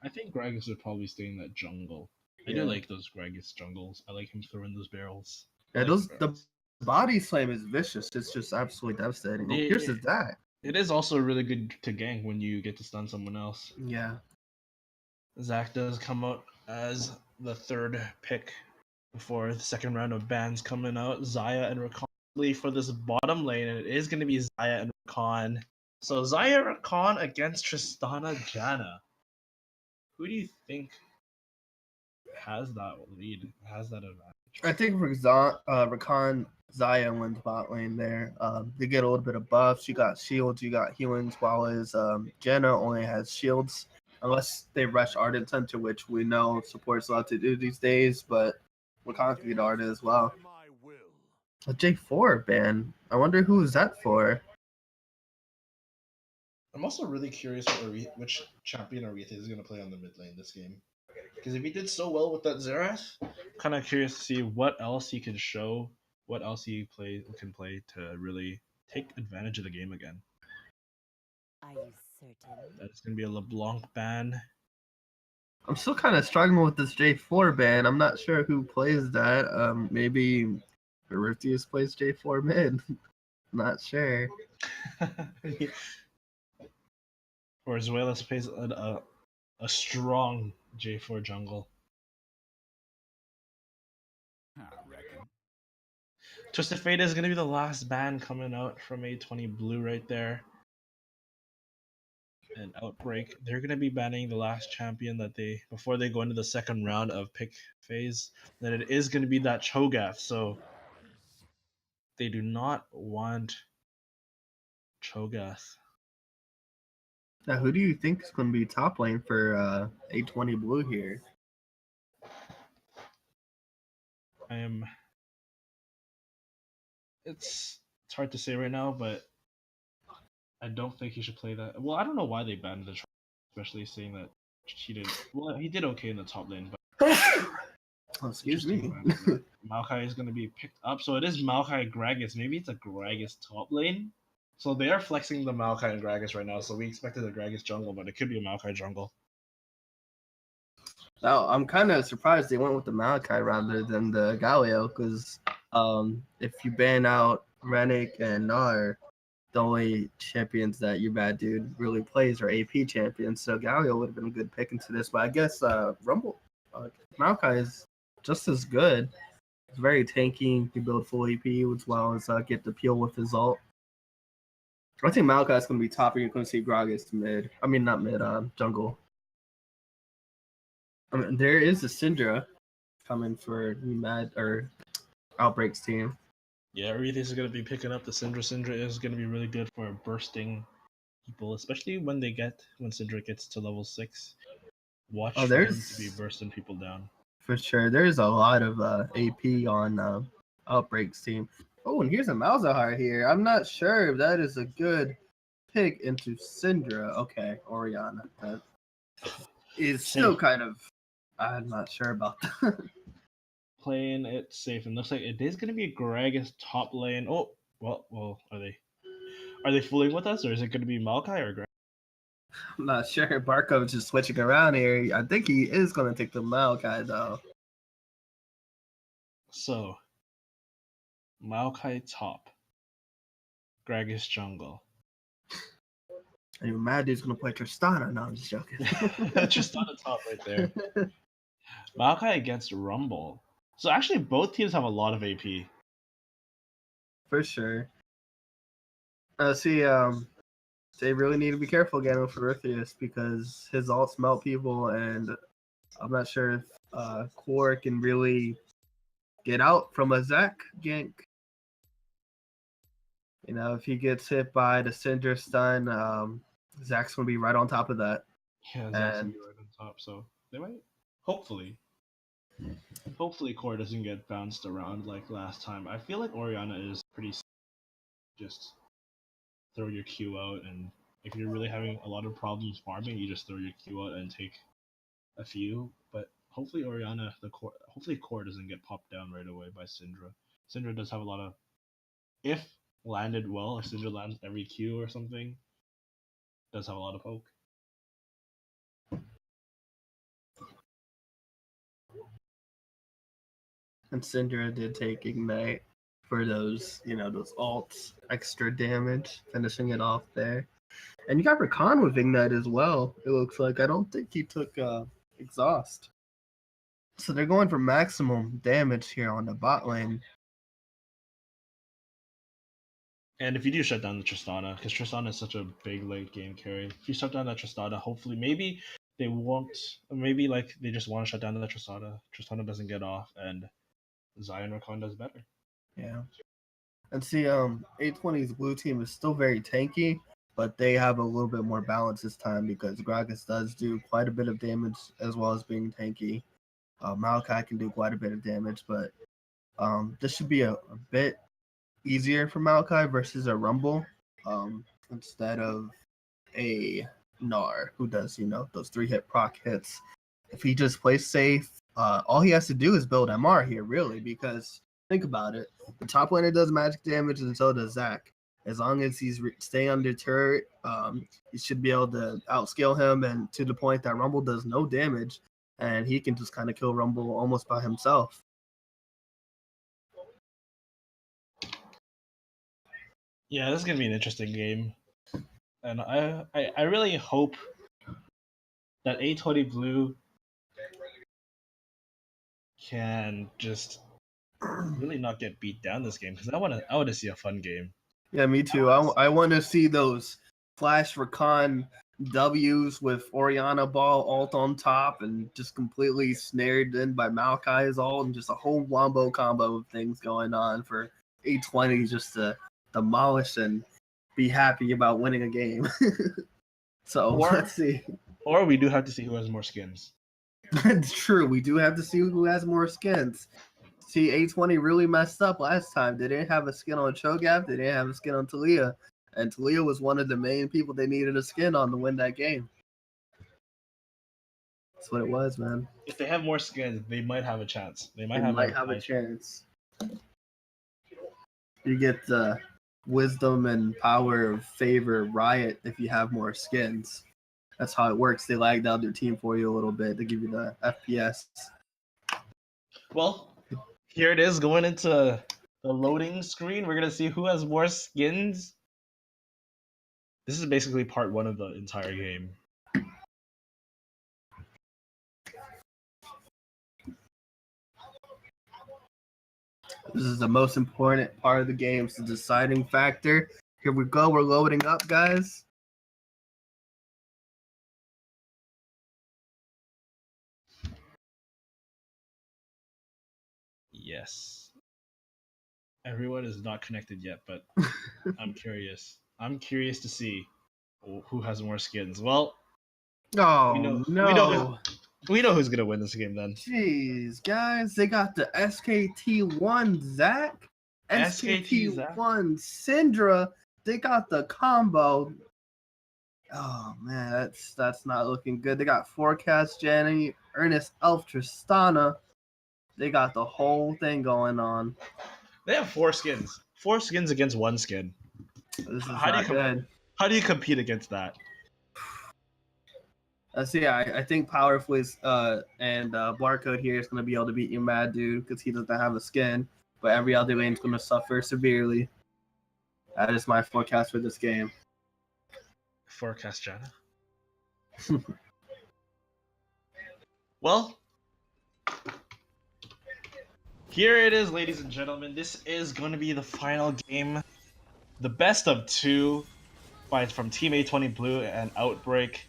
Speaker 2: I think Gragas would probably stay in that jungle. I do like those Gragas jungles. I like him throwing those barrels.
Speaker 3: Yeah, the body slam is vicious. It's just absolutely devastating. Here's his that.
Speaker 2: It is also really good to gank when you get to stun someone else.
Speaker 3: Yeah.
Speaker 2: Zach does come out as the third pick before the second round of bans coming out. Xayah and Rakan for this bottom lane, and it is going to be Xayah and Rakan. So Xayah Rakan against Tristana Janna. Who do you think has that lead? Has that advantage?
Speaker 3: I think for Rakan, Xayah wins bot lane there. They get a little bit of buffs. You got shields, you got healings, while as Janna only has shields. Unless they rush Ardent Center, which we know support's allowed to do these days, but Rakan can get Ardent as well. A J4 ban. I wonder who is that for?
Speaker 2: I'm also really curious which champion Aretha is going to play on the mid lane this game. Because if he did so well with that Xerath, kind of curious to see what else he can show, what else he can play to really take advantage of the game again.
Speaker 4: Are you certain?
Speaker 2: That's going to be a LeBlanc ban.
Speaker 3: I'm still kind of struggling with this J4 ban. I'm not sure who plays that. Maybe Erytheus plays J4 mid. Not sure.
Speaker 2: Or Zoelis plays a strong J4 jungle.
Speaker 5: I reckon.
Speaker 2: Twisted Fate is going to be the last ban coming out from A2O Blue right there. And Outbreak, they're going to be banning the last champion that before they go into the second round of pick phase. Then it is going to be that Cho'Gath. So they do not want Cho'Gath.
Speaker 3: Now, who do you think is going to be top lane for A2O Blue here?
Speaker 2: It's hard to say right now, but I don't think he should play that. Well, I don't know why they banned the especially saying that he did. Well, he did okay in the top lane, but
Speaker 3: Oh, excuse me.
Speaker 2: Maokai is going to be picked up, so it is Maokai Gragas. Maybe it's a Gragas top lane. So they are flexing the Maokai and Gragas right now. So we expected a Gragas jungle, but it could be a Maokai jungle.
Speaker 3: Now, I'm kind of surprised they went with the Maokai rather than the Galio, because if you ban out Rennick and Gnar, the only champions that you bad dude really plays are AP champions. So Galio would have been a good pick into this, but I guess Maokai is just as good. It's very tanky. You build full AP as well as get the peel with his ult. I think Maokai is going to be top, and you're going to see Gragas mid. I mean, not mid, jungle. I mean, there is a Syndra coming for Outbreak's team.
Speaker 2: Yeah, Aretha is going to be picking up the Syndra. Syndra is going to be really good for bursting people, especially when Syndra gets to level 6. Watch for him to be bursting people down.
Speaker 3: For sure. There's a lot of AP on Outbreak's team. Oh, and here's a Malzahar here. I'm not sure if that is a good pick into Syndra. Okay, Orianna. That is still kind of. I'm not sure about that.
Speaker 2: Playing it safe, and looks like it is going to be Gragas top lane. Oh, well, are they fooling with us, or is it going to be Maokai or Gragas?
Speaker 3: I'm not sure. Barkov's just switching around here. I think he is going to take the Maokai, though.
Speaker 2: So, Maokai top, Gragas jungle.
Speaker 3: And you're mad dude's going to play Tristana. No, I'm just joking.
Speaker 2: Just on the top right there. Maokai against Rumble. So actually, both teams have a lot of AP.
Speaker 3: For sure. They really need to be careful again with Erytheus because his ults melt people, and I'm not sure if Core can really get out from a Zac gank. You know, if he gets hit by the Syndra stun, Zac's going to be right on top of that.
Speaker 2: Yeah, Zac's gonna be right on top, so they might. Hopefully, Core doesn't get bounced around like last time. I feel like Orianna is pretty. Just throw your Q out, and if you're really having a lot of problems farming, you just throw your Q out and take a few. But hopefully hopefully Core doesn't get popped down right away by Syndra. Syndra does have a lot of, if landed well, if Syndra lands every Q or something, does have a lot of poke.
Speaker 3: And Syndra did take Ignite for those ults, extra damage, finishing it off there. And you got Rakan with Ignite as well, it looks like. I don't think he took Exhaust. So they're going for maximum damage here on the bot lane.
Speaker 2: And if you do shut down the Tristana, because Tristana is such a big late game carry, if you shut down that Tristana, hopefully maybe they won't. Maybe like they just want to shut down the Tristana. Tristana doesn't get off, and Zion Rakan does better.
Speaker 3: Yeah. And see, A2O's blue team is still very tanky, but they have a little bit more balance this time because Gragas does do quite a bit of damage as well as being tanky. Maokai can do quite a bit of damage, but this should be a bit easier for Maokai versus a Rumble instead of a Gnar who does, those 3-hit proc hits. If he just plays safe, all he has to do is build MR here, really, because think about it. The top laner does magic damage and so does Zac. As long as he's staying under turret, he should be able to outscale him, and to the point that Rumble does no damage, and he can just kind of kill Rumble almost by himself.
Speaker 2: Yeah, this is gonna be an interesting game, and I really hope that A2O Blue can just really not get beat down this game, because I want to see a fun game.
Speaker 3: Yeah, me too. I want to see those Flash Rakan W's with Orianna ball ult on top and just completely snared in by Maokai's ult, and just a whole wombo combo of things going on for A2O just to demolish and be happy about winning a game. So let's see.
Speaker 2: Or we do have to see who has more skins.
Speaker 3: That's true. We do have to see who has more skins. See, A2O really messed up last time. They didn't have a skin on Cho'Gath. They didn't have a skin on Taliyah. And Taliyah was one of the main people they needed a skin on to win that game. That's what it was, man.
Speaker 2: If they have more skins, they might have a chance. They might have
Speaker 3: a chance. You get the wisdom and power of favor Riot if you have more skins. That's how it works. They lag down their team for you a little bit to give you the FPS.
Speaker 2: Well, here it is going into the loading screen. We're going to see who has more skins. This is basically part 1 of the entire game.
Speaker 3: This is the most important part of the game. It's the deciding factor. Here we go. We're loading up, guys.
Speaker 2: Yes. Everyone is not connected yet, but I'm curious. I'm curious to see who has more skins. Well,
Speaker 3: oh,
Speaker 2: no. We know who's going to win this game then.
Speaker 3: Jeez, guys. They got the SKT1 Zac, SKT1 Syndra. They got the combo. Oh man, that's not looking good. They got Forecast Jenny, Ernest Elf Tristana. They got the whole thing going on.
Speaker 2: They have 4 skins. 4 skins against 1 skin.
Speaker 3: This is
Speaker 2: How do you
Speaker 3: not good.
Speaker 2: How do you compete against that?
Speaker 3: So yeah, I think Powerfully and Barcode here is gonna be able to beat you, Mad Dude, because he doesn't have a skin. But every other lane's gonna suffer severely. That is my forecast for this game.
Speaker 2: Forecast Jana. Well, here it is, ladies and gentlemen. This is going to be the final game, the best of 2 from Team A20 Blue and Outbreak.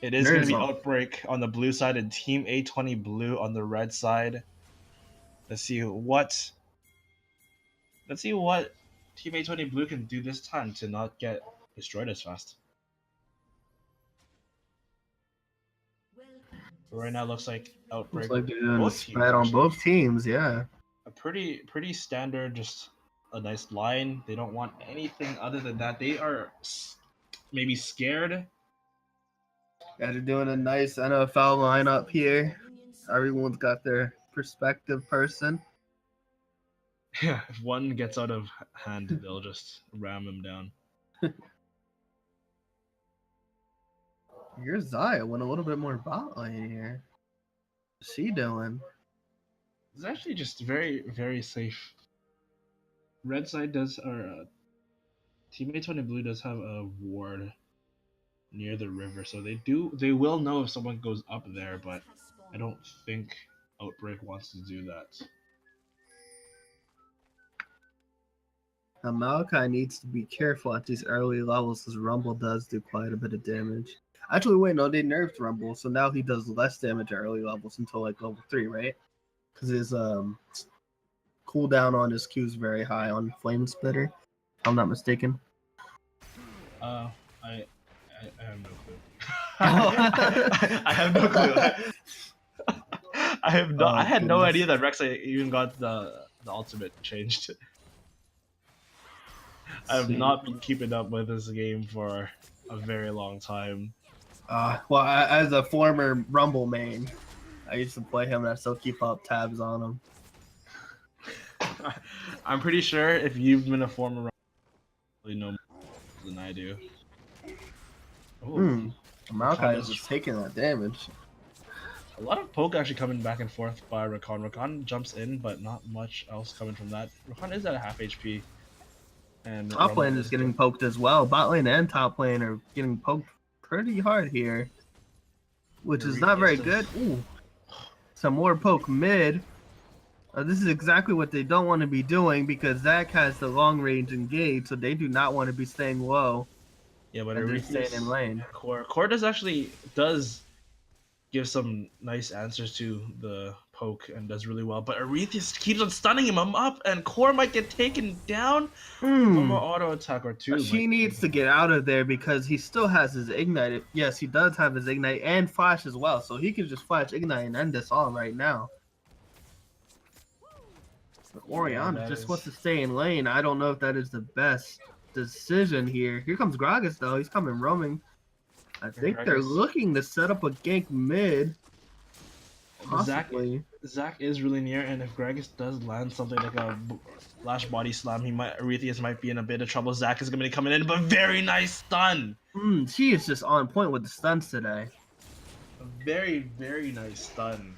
Speaker 2: It is going to be Outbreak on the blue side and Team A20 Blue on the red side. Let's see what Team A20 Blue can do this time to not get destroyed as fast. Right now, looks like Outbreak.
Speaker 3: Looks like they're doing a
Speaker 2: both
Speaker 3: spread
Speaker 2: teams,
Speaker 3: on
Speaker 2: actually.
Speaker 3: both teams, yeah.
Speaker 2: A pretty standard, just a nice line. They don't want anything other than that. They are maybe scared.
Speaker 3: Yeah, they're doing a nice NFL lineup here. Everyone's got their perspective person.
Speaker 2: Yeah, if one gets out of hand, they'll just ram him down.
Speaker 3: Here's Zaya went a little bit more bot lane here. What's she doing?
Speaker 2: It's actually just very, very safe. Red side does, or Team A20 Blue does have a ward near the river, so they will know if someone goes up there, but I don't think Outbreak wants to do that.
Speaker 3: Now Malachi needs to be careful at these early levels because Rumble does do quite a bit of damage. Actually, wait, no, they nerfed Rumble, so now he does less damage at early levels until like level 3, right? Because his cooldown on his Q is very high on Flame Splitter, if I'm not mistaken.
Speaker 2: I have no clue. I have no clue. I had no idea that Rek'Sai even got the ultimate changed. I have not been keeping up with this game for a very long time.
Speaker 3: Well, as a former Rumble main, I used to play him and I still keep up tabs on him.
Speaker 2: I'm pretty sure if you've been a former Rumble, you know more than I do.
Speaker 3: Malachi is just taking that damage.
Speaker 2: A lot of poke actually coming back and forth by Rakan. Rakan jumps in, but not much else coming from that. Rakan is at a half HP. And
Speaker 3: top lane is getting poked as well. Bot lane and top lane are getting poked pretty hard here, which is not very good. Ooh, some more poke mid. This is exactly what they don't want to be doing because Zach has the long range engage, so they do not want to be staying low.
Speaker 2: Yeah, but
Speaker 3: they're staying in lane.
Speaker 2: Core does give some nice answers to the poke and does really well, but Arethius keeps on stunning him up, and Core might get taken down. One more auto attack or two.
Speaker 3: She needs to get out of there because he still has his ignite. Yes, he does have his ignite and flash as well, so he can just flash ignite and end this all right now. But Orianna just wants to stay in lane. I don't know if that is the best decision here. Here comes Gragas though. He's coming roaming. I think they're looking to set up a gank mid. Possibly.
Speaker 2: Zach is really near, and if Gragas does land something like a flash body slam, Arethius might be in a bit of trouble. Zach is going to be coming in, but very nice stun.
Speaker 3: She is just on point with the stuns today.
Speaker 2: A very, very nice stun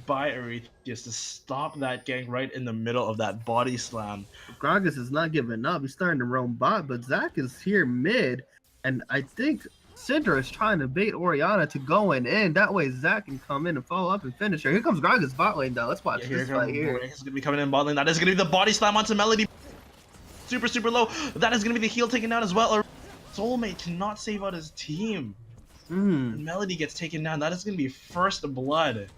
Speaker 2: by Arethius to stop that gank right in the middle of that body slam.
Speaker 3: Gragas is not giving up. He's starting to roam bot, but Zach is here mid, and I think Syndra is trying to bait Orianna to go in. That way Zach can come in and follow up and finish her. Here comes Gragas bot lane though. Let's watch this fight here.
Speaker 2: He's going to be coming in bot lane. That is going to be the body slam onto Melody. Super, super low. That is going to be the heal taken down as well. Soulmate cannot save out his team. And Melody gets taken down. That is going to be first blood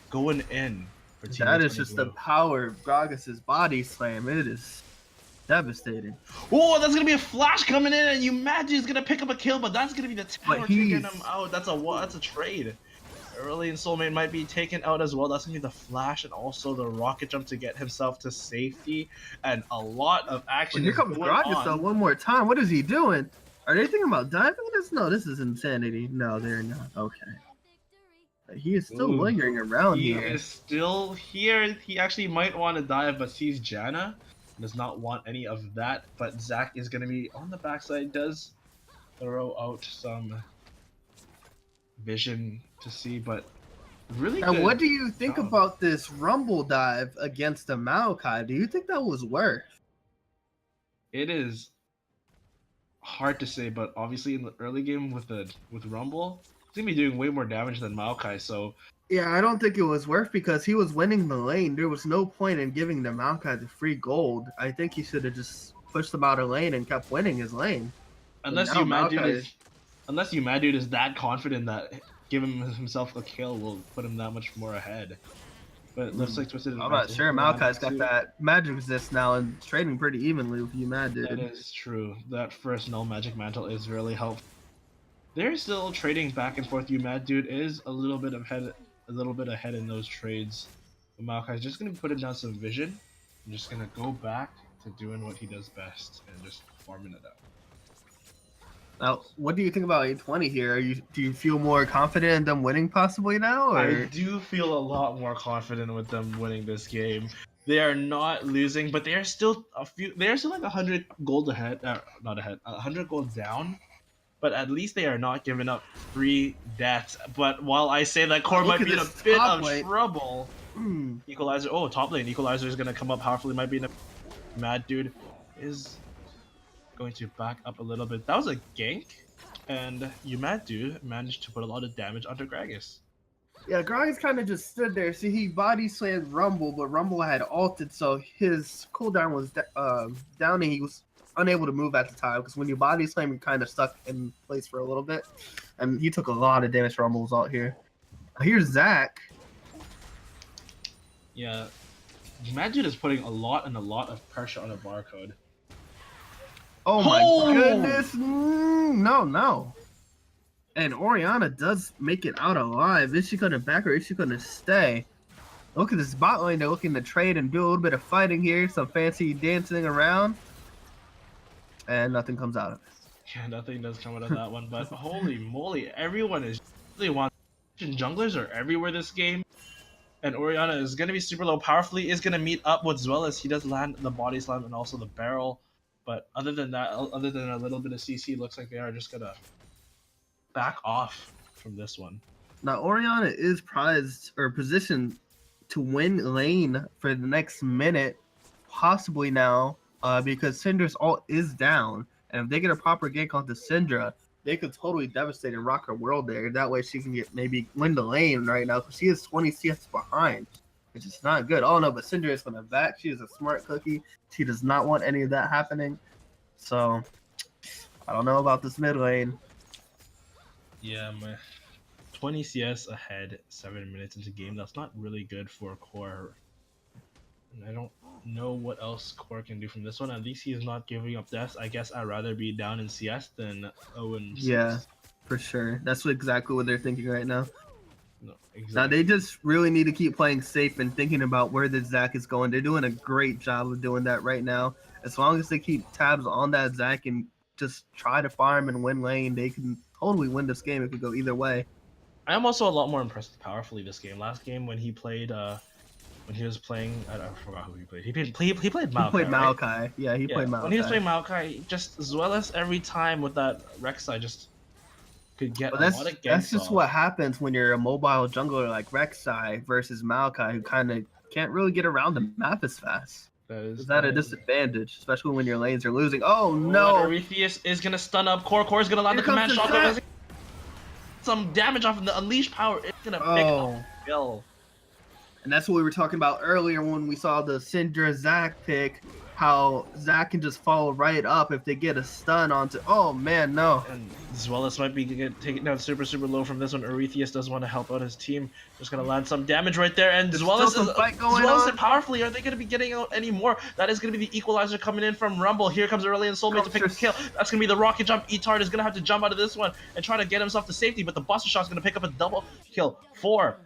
Speaker 2: going in. For Team
Speaker 3: that is just the power of Gragas' body slam. It is devastating.
Speaker 2: Oh, that's gonna be a flash coming in, and you imagine he's gonna pick up a kill, but that's gonna be the tower taking him out. That's a trade. Early and Soulmate might be taken out as well. That's gonna be the flash and also the rocket jump to get himself to safety, and a lot of action.
Speaker 3: Here comes Gragas though one more time. What is he doing? Are they thinking about diving this? No, this is insanity. No, they're not. Okay. He is still
Speaker 2: Ooh.
Speaker 3: lingering around
Speaker 2: He
Speaker 3: here.
Speaker 2: is still here. He actually might want to dive, but sees Janna. Does not want any of that. But Zach is going to be on the backside. Does throw out some vision to see, but really
Speaker 3: Now,
Speaker 2: good.
Speaker 3: what do you think
Speaker 2: job.
Speaker 3: about this Rumble dive against the Maokai? Do you think that was worth?
Speaker 2: It is hard to say, but obviously in the early game with Rumble, he's gonna be doing way more damage than Maokai. So
Speaker 3: Yeah, I don't think it was worth because he was winning the lane. There was no point in giving the Maokai the free gold. I think he should have just pushed him out of lane and kept winning his lane.
Speaker 2: unless
Speaker 3: now
Speaker 2: you mad dude
Speaker 3: Maokai-
Speaker 2: is unless you mad dude is that confident that giving himself a kill will put him that much more ahead. But it looks like Twisted.
Speaker 3: I'm not sure. Maokai's got that magic resist now and trading pretty evenly with you, mad dude.
Speaker 2: That is true. That first null magic mantle is really helpful. They're still trading back and forth. You mad dude is a little bit ahead in those trades. But Maokai's just gonna be putting down some vision. I'm just gonna go back to doing what he does best and just farming it out.
Speaker 3: Now, what do you think about A20 here? Do you feel more confident in them winning possibly now?
Speaker 2: I
Speaker 3: Or
Speaker 2: do feel a lot more confident with them winning this game. They are not losing, but they are still like 100 gold ahead, not ahead, 100 gold down. But at least they are not giving up 3 deaths. But while I say that Core
Speaker 3: Look
Speaker 2: might
Speaker 3: at
Speaker 2: be in a
Speaker 3: this
Speaker 2: bit
Speaker 3: top
Speaker 2: of
Speaker 3: lane.
Speaker 2: trouble,
Speaker 3: Hmm.
Speaker 2: Equalizer. Oh, top lane Equalizer is gonna come up powerfully. Might be in a mad dude is going to back up a little bit. That was a gank, and you mad dude managed to put a lot of damage onto Gragas.
Speaker 3: Yeah, Gragas kind of just stood there. See, he body slammed Rumble, but Rumble had ulted, so his cooldown was down, and he was unable to move at the time. Because when you body slam, you're kind of stuck in place for a little bit, and he took a lot of damage from Rumble's ult here. Here's Zach.
Speaker 2: Yeah, mad dude is putting a lot of pressure on a barcode.
Speaker 3: Oh my
Speaker 2: Oh!
Speaker 3: goodness! No. And Orianna does make it out alive. Is she gonna back or is she gonna stay? Look at this bot lane. They're looking to trade and do a little bit of fighting here. Some fancy dancing around. And nothing comes out of it.
Speaker 2: Yeah, nothing does come out of that one, but holy moly, everyone is really wants. Junglers are everywhere this game, and Orianna is going to be super low. Powerfully is going to meet up with Zweilous. He does land the body slam and also the barrel, but other than that, other than a little bit of CC, looks like they are just going to back off from this one.
Speaker 3: Now Orianna is prized or positioned to win lane for the next minute, possibly now, because Syndra's ult is down, and if they get a proper gank onto Syndra, they could totally devastate and rock her world there. That way she can get maybe win the lane right now, because she is 20 CS behind, which is not good. Oh no, but Syndra is gonna back. She is a smart cookie. She does not want any of that happening. So I don't know about this mid lane.
Speaker 2: Yeah, my 20 CS ahead, 7 minutes into game. That's not really good for Core. And I don't know what else Core can do from this one. At least he's not giving up deaths. I guess I'd rather be down in CS than 0 in CS.
Speaker 3: Yeah, for sure. That's exactly what they're thinking right now.
Speaker 2: No, exactly.
Speaker 3: Now they just really need to keep playing safe and thinking about where the Zac is going. They're doing a great job of doing that right now. As long as they keep tabs on that Zac and just try to farm and win lane, they can totally win this game. It could go either way.
Speaker 2: I am also a lot more impressed with Powerfully this game. Last game when he played, when he was playing, I forgot who he played. He played Maokai.
Speaker 3: He played
Speaker 2: right?
Speaker 3: Maokai. Yeah, he played Maokai.
Speaker 2: When he was playing Maokai, just Zweilous every time with that Rek'Sai just could get
Speaker 3: But
Speaker 2: a lot of ganks
Speaker 3: that's just
Speaker 2: off.
Speaker 3: what happens when you're a mobile jungler like Rek'Sai versus Maokai, who kind of can't really get around the map as fast. Is that a disadvantage, especially when your lanes are losing? Oh no!
Speaker 2: Arethius is gonna stun up Core. Core is gonna land the
Speaker 3: Here comes
Speaker 2: command
Speaker 3: the
Speaker 2: shot.
Speaker 3: Zac.
Speaker 2: Some damage off of the unleashed power. It's gonna pick up kill.
Speaker 3: And that's what we were talking about earlier when we saw the Syndra Zac pick, how Zac can just follow right up if they get a stun onto. Oh man, no.
Speaker 2: And Zweilous might be taken down super low from this one. Arethius does want to help out his team. Just gonna land some damage right there. And
Speaker 3: There's
Speaker 2: Zweilous
Speaker 3: still some fight going
Speaker 2: Zweilous
Speaker 3: on.
Speaker 2: and Powerfully, are they gonna be getting out any more? That is gonna be the equalizer coming in from Rumble. Here comes Aurelion Soulmate to pick up the kill. That's gonna be the rocket jump. Etard is gonna have to jump out of this one and try to get himself to safety, but the Buster Shot's gonna pick up a double kill for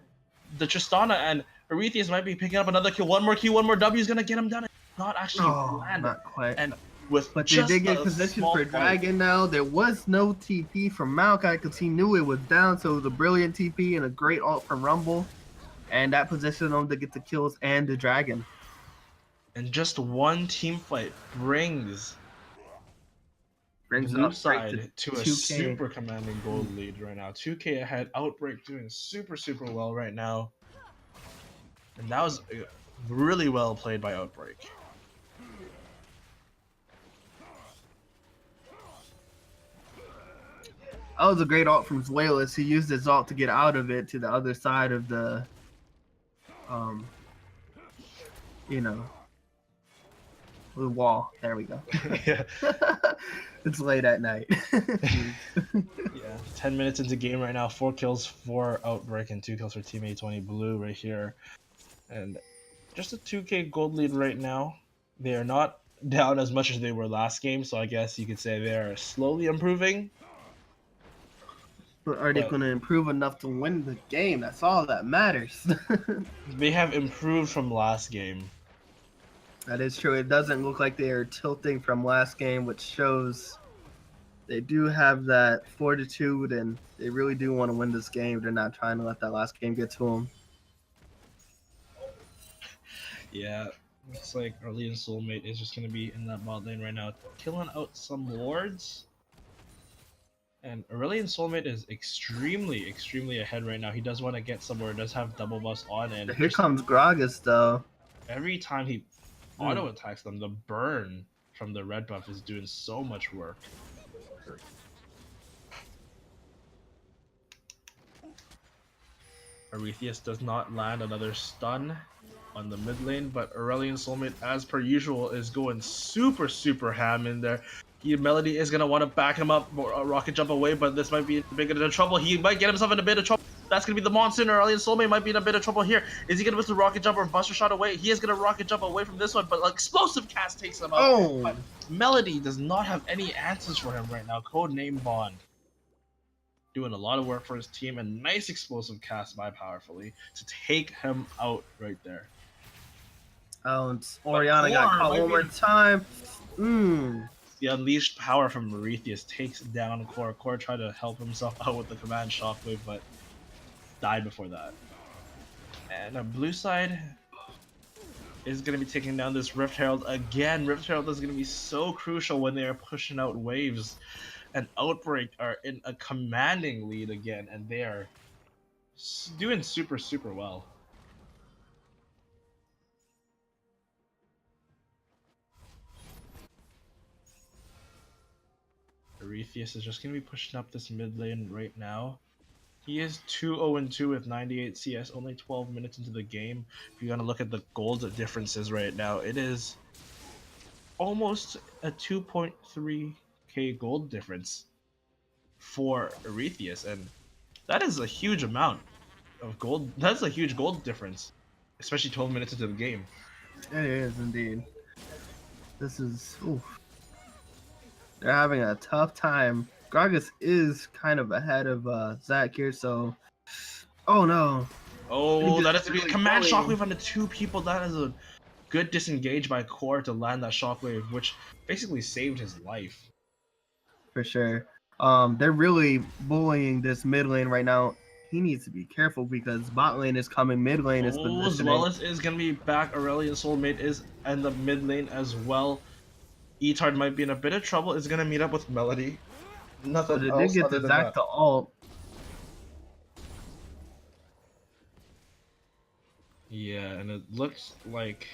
Speaker 2: the Tristana, and Arethius might be picking up another kill. One more Q, one more W is gonna get him done. Not actually land.
Speaker 3: Not quite.
Speaker 2: And with
Speaker 3: But they
Speaker 2: just
Speaker 3: did get
Speaker 2: a
Speaker 3: position
Speaker 2: small
Speaker 3: for
Speaker 2: point.
Speaker 3: Dragon now. There was no TP from Maokai because he knew it was down, so it was a brilliant TP and a great ult from Rumble. And that positioned him to get the kills and the Dragon.
Speaker 2: And just one team fight brings
Speaker 3: Brings
Speaker 2: blue
Speaker 3: Outbreak
Speaker 2: side to a
Speaker 3: 2K.
Speaker 2: super commanding gold lead right now. 2K ahead. Outbreak doing super well right now. And that was really well played by Outbreak.
Speaker 3: That was a great ult from Zuelis. He used his ult to get out of it to the other side of the, you know, the wall. There we go.
Speaker 2: Yeah.
Speaker 3: It's late at night.
Speaker 2: Yeah, 10 minutes into game right now. 4 kills for Outbreak and 2 kills for Team A2O Blue right here. And just a 2K gold lead right now. They are not down as much as they were last game, so I guess you could say they are slowly improving.
Speaker 3: But are they
Speaker 2: But-
Speaker 3: going to improve enough to win the game? That's all that matters.
Speaker 2: They have improved from last game.
Speaker 3: That is true. It doesn't look like they are tilting from last game, which shows they do have that fortitude and they really do want to win this game. They're not trying to let that last game get to them.
Speaker 2: Yeah, looks like Arlene Soulmate is just going to be in that bot lane right now, killing out some wards. And Aurelian Soulmate is extremely ahead right now. He does want to get somewhere, does have double buffs on, and
Speaker 3: Here comes Gragas, though.
Speaker 2: every time he auto attacks them, the burn from the red buff is doing so much work. Arethius does not land another stun on the mid lane, but Aurelian Soulmate, as per usual, is going super ham in there. Melody is going to want to back him up, rocket jump away, but this might be a bit of trouble. He might get himself in a bit of trouble. That's going to be the monsoon. Aurelian Soulmate might be in a bit of trouble here. Is he going to miss the rocket jump or buster shot away? He is going to rocket jump away from this one, but explosive cast takes him out.
Speaker 3: Oh!
Speaker 2: But Melody does not have any answers for him right now. Codename Bond. Doing a lot of work for his team, and nice explosive cast by Powerfully to take him out right there.
Speaker 3: Oh, and Oriana got
Speaker 2: Core
Speaker 3: caught
Speaker 2: might
Speaker 3: one more
Speaker 2: be-
Speaker 3: time.
Speaker 2: The unleashed power from Arethius takes down Core. Core tried to help himself out with the command shockwave, but died before that. And a blue side is going to be taking down this Rift Herald again. Rift Herald is going to be so crucial when they are pushing out waves. And Outbreak are in a commanding lead again, and they are doing super well. Arethius is just going to be pushing up this mid lane right now. He is 2-0-2 with 98 CS, only 12 minutes into the game. If you're going to look at the gold differences right now, it is almost a 2.3k gold difference for Arethius, and that is a huge amount of gold. That's a huge gold difference, especially 12 minutes into the game.
Speaker 3: It is indeed. This is. Oof. They're having a tough time. Gragas is kind of ahead of Zach here, so. Oh no.
Speaker 2: Oh, that is to be a
Speaker 3: really
Speaker 2: command
Speaker 3: bullying.
Speaker 2: shockwave on the 2 people. That is a good disengage by Core to land that shockwave, which basically saved his life.
Speaker 3: For sure. They're really bullying this mid lane right now. He needs to be careful because bot lane is coming, mid lane is
Speaker 2: Oh,
Speaker 3: positioning.
Speaker 2: Zwelis is gonna be back. Aurelian Soulmate is in the mid lane as well. Etard might be in a bit of trouble. Is gonna meet up with Melody. Nothing
Speaker 3: But it did
Speaker 2: else
Speaker 3: get
Speaker 2: other
Speaker 3: to
Speaker 2: than
Speaker 3: Zach
Speaker 2: that.
Speaker 3: the ult.
Speaker 2: Yeah, and it looks like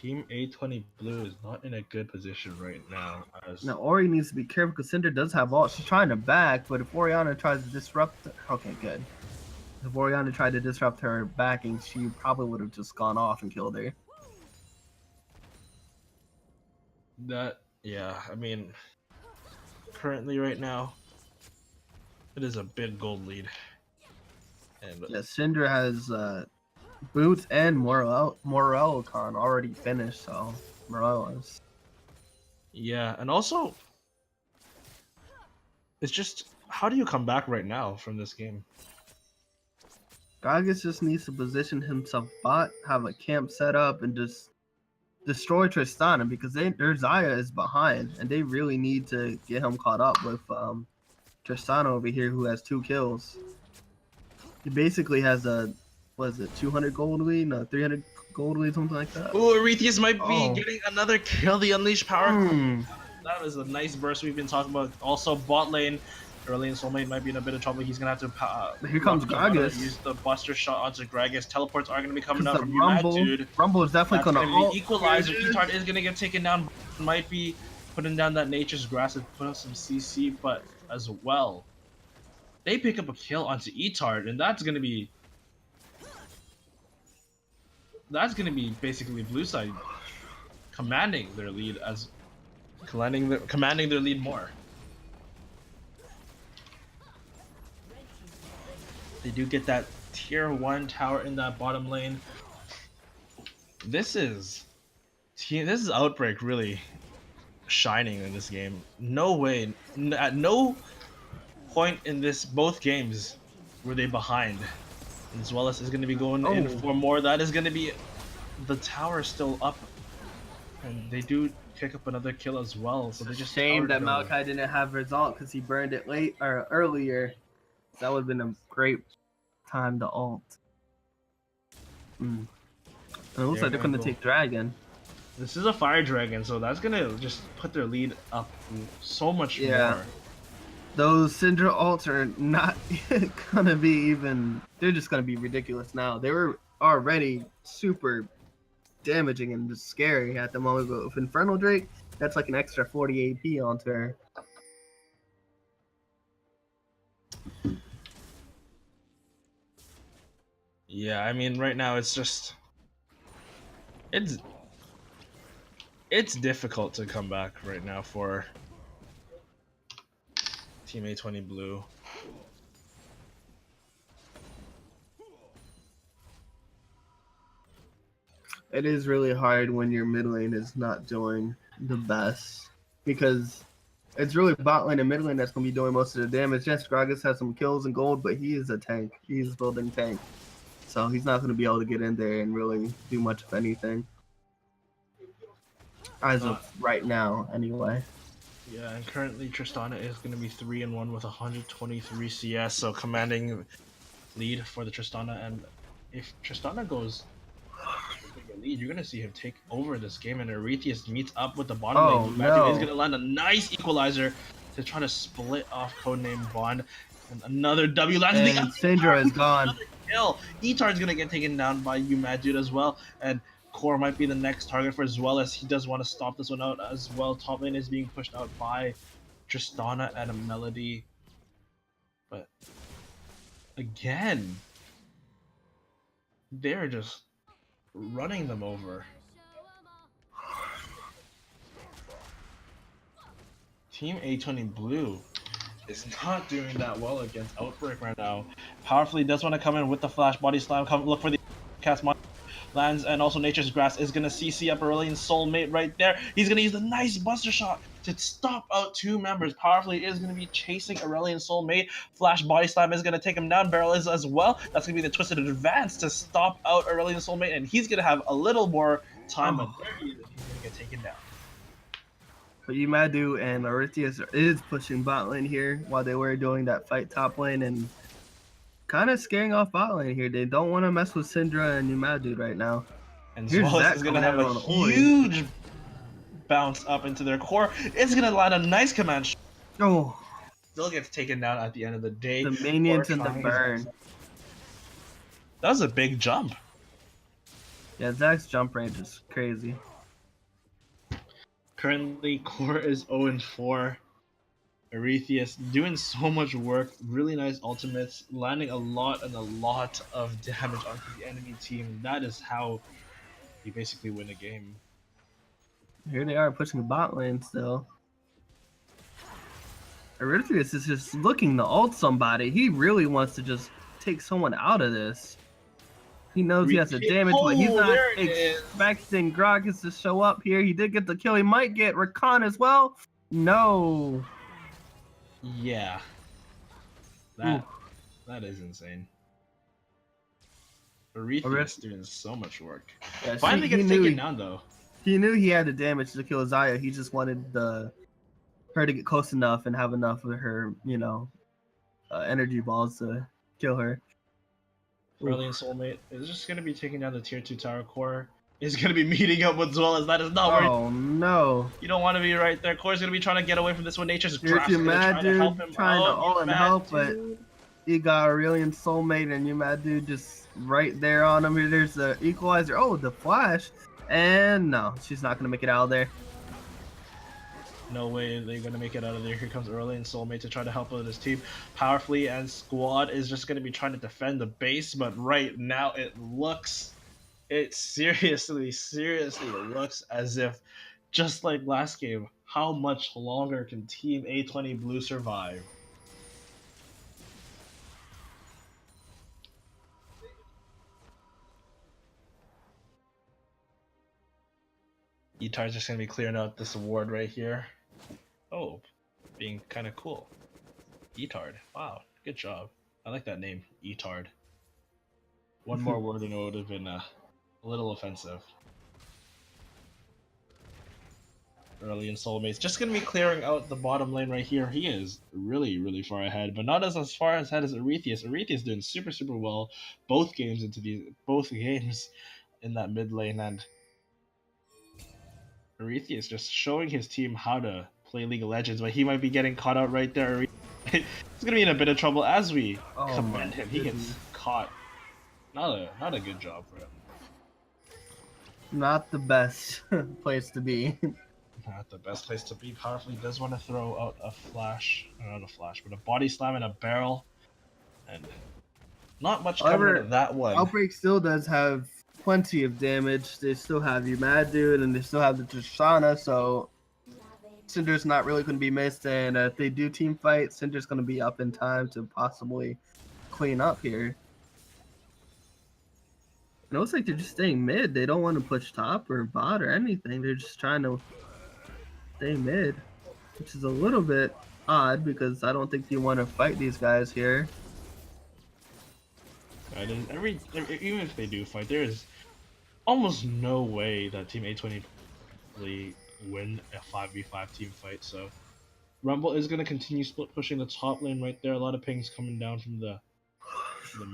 Speaker 2: Team A20 Blue is not in a good position right now. As
Speaker 3: Now Ori needs to be careful because Cinder does have ult. She's trying to back, but if Oriana tries to disrupt, okay, good. If Oriana tried to disrupt her backing, she probably would have just gone off and killed her.
Speaker 2: that, yeah, I mean, currently right now, it is a big gold lead. And
Speaker 3: Yeah, Cinder has Boots and Morelcon already finished, so Morel's.
Speaker 2: yeah, and also, it's just, how do you come back right now from this game?
Speaker 3: Gragas just needs to position himself bot, have a camp set up, and just destroy Tristana because their Xayah is behind, and they really need to get him caught up with Tristana over here, who has 2 kills. He basically has a, what is it, 200 gold lead? No, 300 gold lead, something like that.
Speaker 2: Ooh, Arethius might be
Speaker 3: Oh.
Speaker 2: getting another kill. The Unleashed Power.
Speaker 3: Hmm.
Speaker 2: That was a nice burst we've been talking about. Also, bot lane, Aurelion Soulmate might be in a bit of trouble. He's gonna have to.
Speaker 3: Here comes Gragas.
Speaker 2: Use the Buster shot onto Gragas. Teleports are gonna be coming
Speaker 3: Because
Speaker 2: out
Speaker 3: the
Speaker 2: from
Speaker 3: Rumble,
Speaker 2: Umad, dude.
Speaker 3: Rumble is definitely
Speaker 2: That's
Speaker 3: going to
Speaker 2: gonna
Speaker 3: ult.
Speaker 2: be equalizer. E-Tard is gonna get taken down. Might be putting down that Nature's Grass and put up some CC, but as well, they pick up a kill onto E-Tard, and that's gonna be basically blue side commanding their lead as commanding their lead more. They do get that tier 1 tower in that bottom lane. This is Outbreak really shining in this game. No way, at no point in both games were they behind. And as well as is going to be going in for more. That is going to be the tower still up, and they do pick up another kill as well. So they just
Speaker 3: shame that
Speaker 2: towered
Speaker 3: Malachi didn't have result because he burned it late or earlier. That would have been a great time to ult. And it looks like they're going to take Dragon.
Speaker 2: This is a Fire Dragon, so that's going to just put their lead up so much more.
Speaker 3: Those Syndra ults are not gonna be even. They're just gonna be ridiculous now. They were already super damaging and just scary at the moment, but with Infernal Drake, that's like an extra 40 AP onto her.
Speaker 2: Yeah, I mean, right now it's just it's difficult to come back right now for Team A2O Blue.
Speaker 3: It is really hard when your mid lane is not doing the best because it's really bot lane and mid lane that's going to be doing most of the damage. Yes, Gragas has some kills and gold, but he is a tank. He's building tank. So he's not going to be able to get in there and really do much of anything. As of right now, anyway.
Speaker 2: Yeah, and currently Tristana is going to be 3-1 with 123 CS, so commanding lead for the Tristana. And if Tristana goes lead, you're going to see him take over this game, and Arethius meets up with the bottom lane. Matthew is going to land a nice equalizer to try to split off Codename Bond. And another W lands.
Speaker 3: And Syndra is gone.
Speaker 2: Kill. E-Tard's going to get taken down by Umad as well, and Core might be the next target for as well, as he does want to stop this one out as well. Top lane is being pushed out by Tristana and a Melody. But again, they're just running them over. Team A2O Blue is not doing that well against Outbreak right now. Powerfully does want to come in with the flash body slam. Come look for the cast lands, and also Nature's Grass is gonna CC up Aurelion Soulmate right there. He's gonna use the nice Buster shot to stop out 2 members. Powerfully is gonna be chasing Aurelion Soulmate. Flash body slam is gonna take him down. Barrel is as well. That's gonna be the twisted advance to stop out Aurelion Soulmate, and he's gonna have a little more time, but there he is. He's gonna get taken down.
Speaker 3: But Umadu and Arethius is pushing bot lane here while they were doing that fight top lane and kind of scaring off bot lane here. They don't want to mess with Syndra and Umadu right now.
Speaker 2: And Zwollis is going to have a huge bounce up into their core. It's going to land a nice command.
Speaker 3: Oh,
Speaker 2: Still gets taken down at the end of the day.
Speaker 3: the minions and the burn.
Speaker 2: That was a big jump.
Speaker 3: Yeah, Zach's jump range is crazy.
Speaker 2: Currently, Core is 0-4. Arethius doing so much work, really nice ultimates, landing a lot of damage onto the enemy team. That is how you basically win a game.
Speaker 3: Here they are pushing the bot lane still. Arethius is just looking to ult somebody. He really wants to just take someone out of this. He knows he has the damage, but he's not expecting Gragas to show up here. He did get the kill. He might get Rakan as well. No.
Speaker 2: Yeah. That is insane. Arethius doing so much work.
Speaker 3: Yeah,
Speaker 2: Finally gets taken down though.
Speaker 3: He knew he had the damage to kill Zaya. He just wanted her to get close enough and have enough of her, energy balls to kill her.
Speaker 2: Brilliant Soulmate is just going to be taking down the tier 2 tower core. Is going to be meeting up with Zwellas. That is not where
Speaker 3: Oh no!
Speaker 2: you don't want to be right there. Core's going to be trying to get away from this one. Nature's
Speaker 3: Here's
Speaker 2: Draft's
Speaker 3: your
Speaker 2: going to
Speaker 3: mad
Speaker 2: try to help
Speaker 3: dude
Speaker 2: him
Speaker 3: trying to
Speaker 2: out.
Speaker 3: all
Speaker 2: You
Speaker 3: in
Speaker 2: mad
Speaker 3: help, but
Speaker 2: dude.
Speaker 3: he got Aurelion Soulmate and you mad dude just right there on him. Here, there's the equalizer. Oh, the flash, and no, she's not gonna make it out of there.
Speaker 2: No way they're going to make it out of there. Here comes Aurelion Soulmate to try to help out his team. Powerfully and Squad is just going to be trying to defend the base, but right now it seriously looks as if, just like last game, how much longer can Team A20 Blue survive? Etar's just gonna be clearing out this award right here. Oh, being kind of cool. Etard. Wow, good job. I like that name, Etard. One more word and it would have been a little offensive. Early in Soulmates. Just gonna be clearing out the bottom lane right here. He is really far ahead, but not as far ahead as Arethius. Arethius doing super well both games in that mid lane, and Arethius just showing his team how to play League of Legends, but he might be getting caught out right there. He's gonna be in a bit of trouble as we commend him. He gets caught. Not a good job for him.
Speaker 3: Not the best place to be.
Speaker 2: Not the best place to be. Powerfully does want to throw out a flash, not a flash, but a body slam and a barrel, and not much coming out of that one.
Speaker 3: Outbreak still does have plenty of damage. They still have you mad dude, and they still have the Tristana, so Cinder's not really going to be missed. And if they do team fight, Cinder's going to be up in time to possibly clean up here. It looks like they're just staying mid. They don't want to push top or bot or anything. They're just trying to stay mid, which is a little bit odd because I don't think you want to fight these guys here.
Speaker 2: Even if they do fight, there is almost no way that Team A20 really win a 5v5 team fight. So Rumble is going to continue split pushing the top lane right there. A lot of pings coming down from the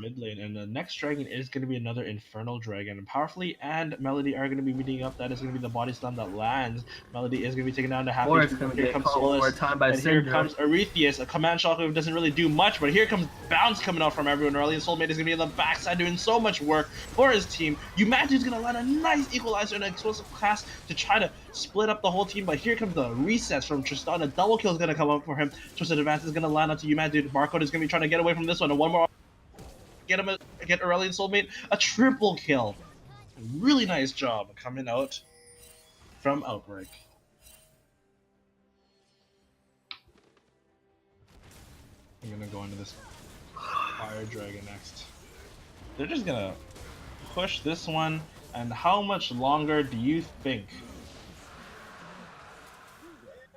Speaker 2: mid lane, and the next dragon is going to be another Infernal Dragon. And Powerfully and Melody are going to be meeting up. That is going to be the body slam that lands. Melody is going to be taken down to half HP. Here comes Solus, and here comes Arethius. A command shockwave doesn't really do much, but here comes Bounce coming out from everyone early. And Soulmate is going to be on the backside doing so much work for his team. Umaju's going to land a nice equalizer and an explosive cast to try to split up the whole team, but here comes the resets from Tristan. A double kill is going to come up for him. Twisted Advance is going to land onto Umaju. Barcode is going to be trying to get away from this one, and one more get Aurelion Soulmate a triple kill. Really nice job coming out from Outbreak. I'm gonna go into this Fire Dragon next. They're just gonna push this one, and how much longer do you think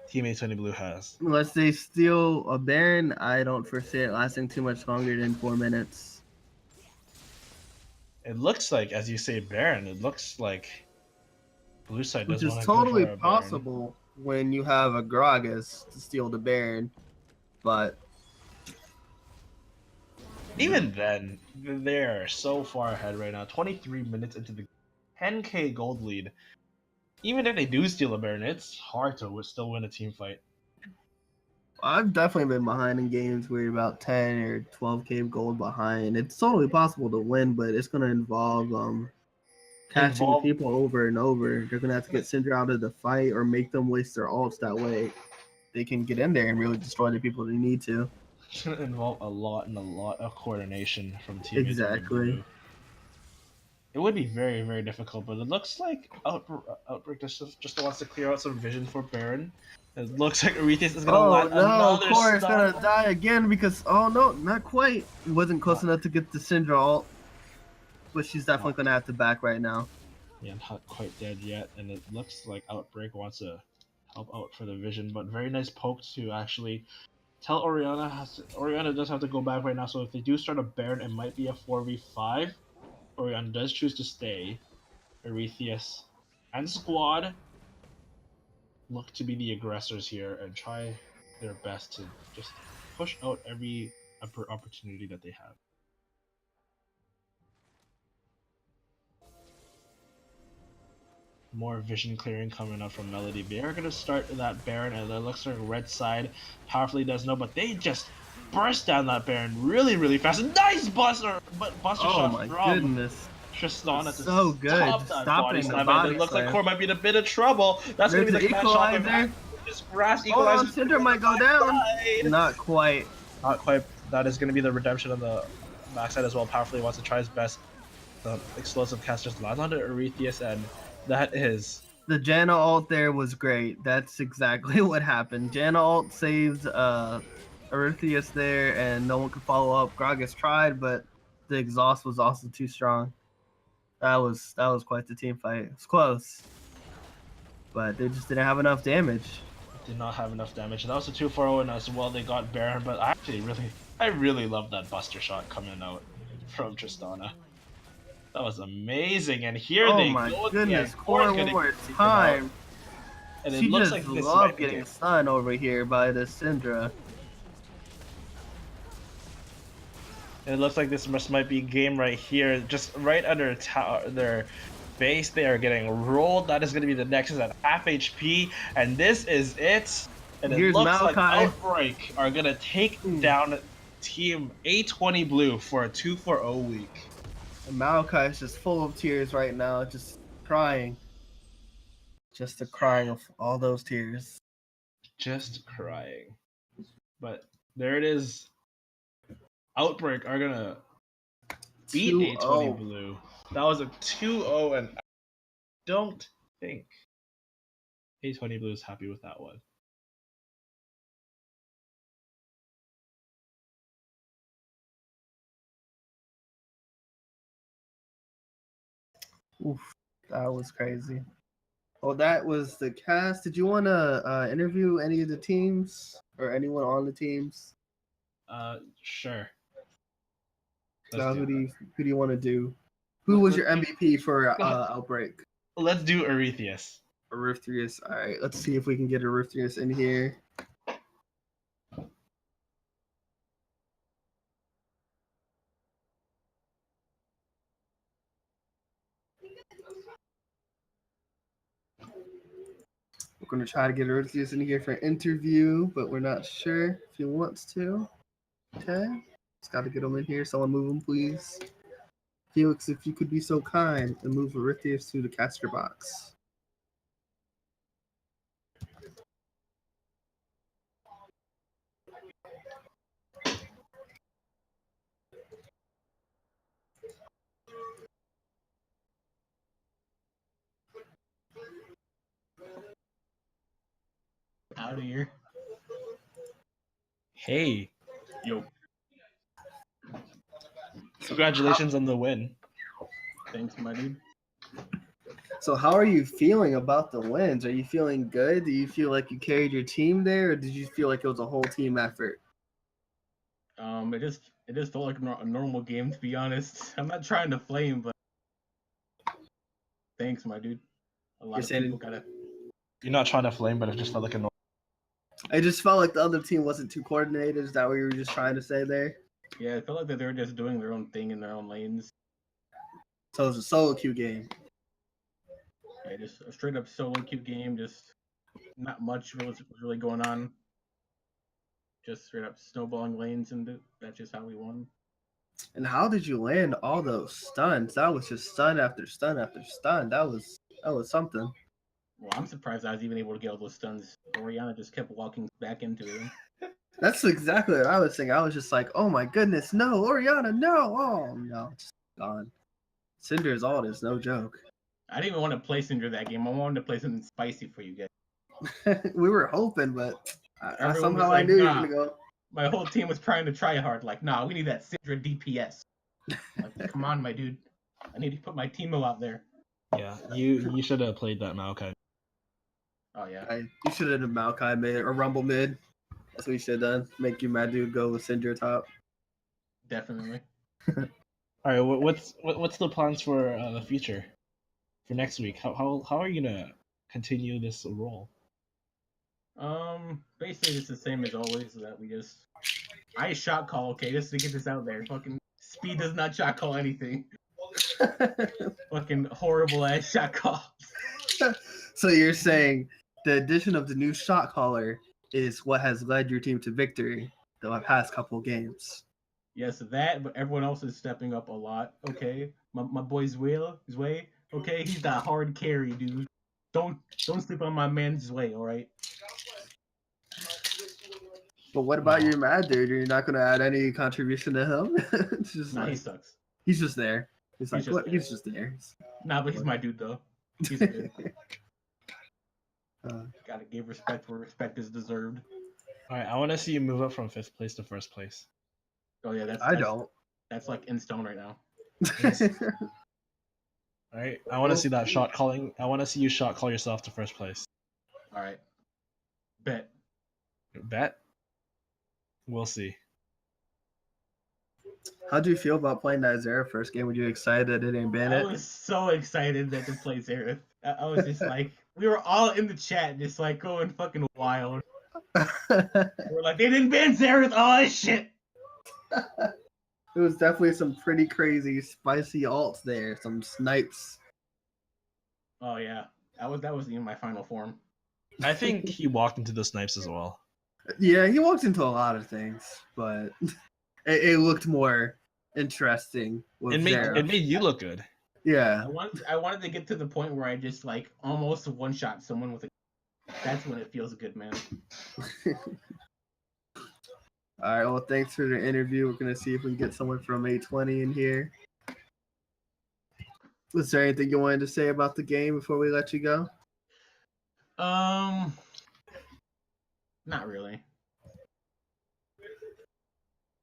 Speaker 2: Team A20 Blue has?
Speaker 3: Unless they steal a Baron, I don't foresee it lasting too much longer than 4 minutes.
Speaker 2: It looks like, as you say, Baron. It looks like Blue side does
Speaker 3: which
Speaker 2: want
Speaker 3: is
Speaker 2: to
Speaker 3: totally
Speaker 2: go for a
Speaker 3: possible when you have a Gragas to steal the Baron, but
Speaker 2: even then, they're so far ahead right now. 23 minutes into the 10k gold lead. Even if they do steal a Baron, it's hard to still win a team fight.
Speaker 3: I've definitely been behind in games where you're about 10 or 12k gold behind. It's totally possible to win, but it's going to involve catching people over and over. They're going to have to get Cinder out of the fight or make them waste their ults. That way they can get in there and really destroy the people they need to.
Speaker 2: It's going to involve a lot of coordination from team.
Speaker 3: Exactly.
Speaker 2: It would be very difficult, but it looks like Outbreak just wants to clear out some vision for Baron. It looks like Arethius is gonna land another
Speaker 3: Core is
Speaker 2: stun.
Speaker 3: gonna die again because no, not quite. It wasn't close enough to get the Syndra ult, but she's definitely gonna have to back right now.
Speaker 2: Yeah, not quite dead yet, and it looks like Outbreak wants to help out for the vision, but very nice poke to actually tell Orianna Orianna does have to go back right now. So if they do start a Baron, it might be a 4v5. Orianna does choose to stay. Arethius and squad look to be the aggressors here and try their best to just push out every opportunity that they have. More vision clearing coming up from Melody. They are going to start that Baron, and it looks like red side powerfully does no, but they just burst down that Baron really, really fast. Nice Buster
Speaker 3: Oh
Speaker 2: shot
Speaker 3: my
Speaker 2: from
Speaker 3: goodness.
Speaker 2: Tristana to
Speaker 3: So good.
Speaker 2: stop that body
Speaker 3: Stopping the
Speaker 2: slam.
Speaker 3: body
Speaker 2: And it looks like
Speaker 3: slam.
Speaker 2: Core might be in a bit of trouble. That's going to
Speaker 3: There's
Speaker 2: be
Speaker 3: an
Speaker 2: the command shot from
Speaker 3: equalizer.
Speaker 2: just grass
Speaker 3: Hold on,
Speaker 2: equalizer.
Speaker 3: Cinder might go down. Not quite.
Speaker 2: Not quite. That is going to be the redemption on the backside as well. Powerfully wants to try his best. The explosive cast just lands onto Arethius, and that is.
Speaker 3: The Janna ult there was great. That's exactly what happened. Janna ult saves Arethius there, and no one could follow up. Gragas tried, but the exhaust was also too strong. That was quite the team fight. It was close, but they just didn't have enough damage.
Speaker 2: Did not have enough damage. And that was a 2-4-0, and as well they got Baron. But I really love that Buster shot coming out from Tristana. That was amazing. And here
Speaker 3: Oh
Speaker 2: they
Speaker 3: my
Speaker 2: go
Speaker 3: goodness,
Speaker 2: again.
Speaker 3: Core
Speaker 2: Core's gonna
Speaker 3: one more
Speaker 2: take them out.
Speaker 3: time.
Speaker 2: And it
Speaker 3: She
Speaker 2: looks
Speaker 3: just
Speaker 2: like this might
Speaker 3: loved
Speaker 2: be
Speaker 3: getting
Speaker 2: game.
Speaker 3: stunned over here by the Syndra.
Speaker 2: And it looks like this might be game right here, just right under their base. They are getting rolled. That is going to be the Nexus at half HP, and this is it. And it
Speaker 3: Here's
Speaker 2: looks like
Speaker 3: Maokai.
Speaker 2: Outbreak are going to take down Team A2O Blue for a 2-4-0 week.
Speaker 3: And Maokai is just full of tears right now, just crying. Just the crying of all those tears.
Speaker 2: Just crying. But there it is. Outbreak are going to beat
Speaker 3: 2-0.
Speaker 2: A2O Blue. That was a 2-0, and I don't think A2O Blue is happy with that one.
Speaker 3: Oof, that was crazy. Well, that was the cast. Did you want to interview any of the teams or anyone on the teams?
Speaker 2: Sure.
Speaker 3: Who do you want to do? Who was your MVP for Outbreak?
Speaker 2: Let's do Arethius.
Speaker 3: Arithrius. All right, let's see if we can get Arithrius in here. We're going to try to get Arithrius in here for an interview, but we're not sure if he wants to. Okay. Just got to get him in here. Someone move him, please. Felix, if you could be so kind and move Arithrius to the caster box.
Speaker 6: Out of here.
Speaker 2: Hey,
Speaker 6: Yo,
Speaker 2: congratulations on the win.
Speaker 6: thanks, my dude.
Speaker 3: So how are you feeling about the wins? Are you feeling good? Do you feel like you carried your team there, or did you feel like it was a whole team effort?
Speaker 6: It just felt like a normal game, to be honest. I'm not trying to flame, but thanks, my dude. A lot
Speaker 3: You're
Speaker 6: of
Speaker 3: saying-
Speaker 6: people gotta.
Speaker 2: You're not trying to flame, but it just felt like a.
Speaker 3: I just felt like the other team wasn't too coordinated. Is that what you were just trying to say there?
Speaker 6: Yeah, it felt like that they were just doing their own thing in their own lanes.
Speaker 3: So it was a solo queue game.
Speaker 6: Yeah, just a straight up solo queue game. Just not much was really going on. Just straight up snowballing lanes, and that's just how we won.
Speaker 3: And how did you land all those stuns? That was just stun after stun after stun. That was something.
Speaker 6: Well, I'm surprised I was even able to get all those stuns. Oriana just kept walking back into him.
Speaker 3: That's exactly what I was saying. I was just like, oh my goodness, no, Oriana, no, oh no, it's gone. Cinder's ult is no joke.
Speaker 6: I didn't even want to play Cinder that game. I wanted to play something spicy for you guys.
Speaker 3: We were hoping, but
Speaker 6: Everyone
Speaker 3: somehow
Speaker 6: was
Speaker 3: I
Speaker 6: like,
Speaker 3: knew you were
Speaker 6: nah.
Speaker 3: gonna go.
Speaker 6: My whole team was trying to try hard. Like, nah, we need that Syndra DPS. Like, come on, my dude. I need to put my teamo out there.
Speaker 2: Yeah, you should have played that Maokai.
Speaker 6: Oh yeah.
Speaker 3: You should have done Maokai mid or Rumble mid. That's what you should have done. Make you mad dude go with Cinder top.
Speaker 6: Definitely.
Speaker 2: All right, what's the plans for the future for next week? How are you gonna continue this role?
Speaker 6: Basically it's the same as always. That I shot call. Okay, just to get this out there. Fucking Speed does not shot call anything. Fucking horrible ass shot call.
Speaker 3: So you're saying the addition of the new shot caller is what has led your team to victory the past couple games.
Speaker 6: Yes, that, but everyone else is stepping up a lot. Okay, my boy Zway. Okay, he's that hard carry, dude. Don't sleep on my man Zway. All right.
Speaker 3: But what about
Speaker 2: No.
Speaker 3: your mad dude? You're not gonna add any contribution to him? It's just
Speaker 6: Nah, he
Speaker 3: like
Speaker 6: sucks.
Speaker 3: he's just there. He's like,
Speaker 6: just
Speaker 3: what?
Speaker 6: there.
Speaker 3: He's just there.
Speaker 6: Nah, but he's my dude though. He's good.
Speaker 3: Uh,
Speaker 6: Gotta give respect where respect is deserved.
Speaker 2: All right, I want to see you move up from 5th place to 1st place.
Speaker 6: Oh yeah,
Speaker 3: I don't.
Speaker 6: That's like in stone right now.
Speaker 2: All right, I want to see that shot calling. I want to see you shot call yourself to 1st place.
Speaker 6: All right. Bet.
Speaker 2: Bet. We'll see.
Speaker 3: How do you feel about playing that Zera first game? Were you excited that it didn't ban
Speaker 6: I
Speaker 3: it?
Speaker 6: was so excited that to play Zareth. I was just like, we were all in the chat, just like going fucking wild. We're like, they didn't ban Zareth. Oh shit.
Speaker 3: It was definitely some pretty crazy, spicy alts there. Some snipes.
Speaker 6: Oh yeah, that was in my final form.
Speaker 2: I think he walked into the snipes as well.
Speaker 3: Yeah, he walked into a lot of things, but it looked more interesting with
Speaker 2: It made
Speaker 3: Zera.
Speaker 2: you look good.
Speaker 3: Yeah.
Speaker 6: I wanted to get to the point where I just like almost one shot someone with a. That's when it feels good, man.
Speaker 3: All right. Well, thanks for the interview. We're gonna see if we can get someone from A20 in here. Was there anything you wanted to say about the game before we let you go?
Speaker 6: Not really.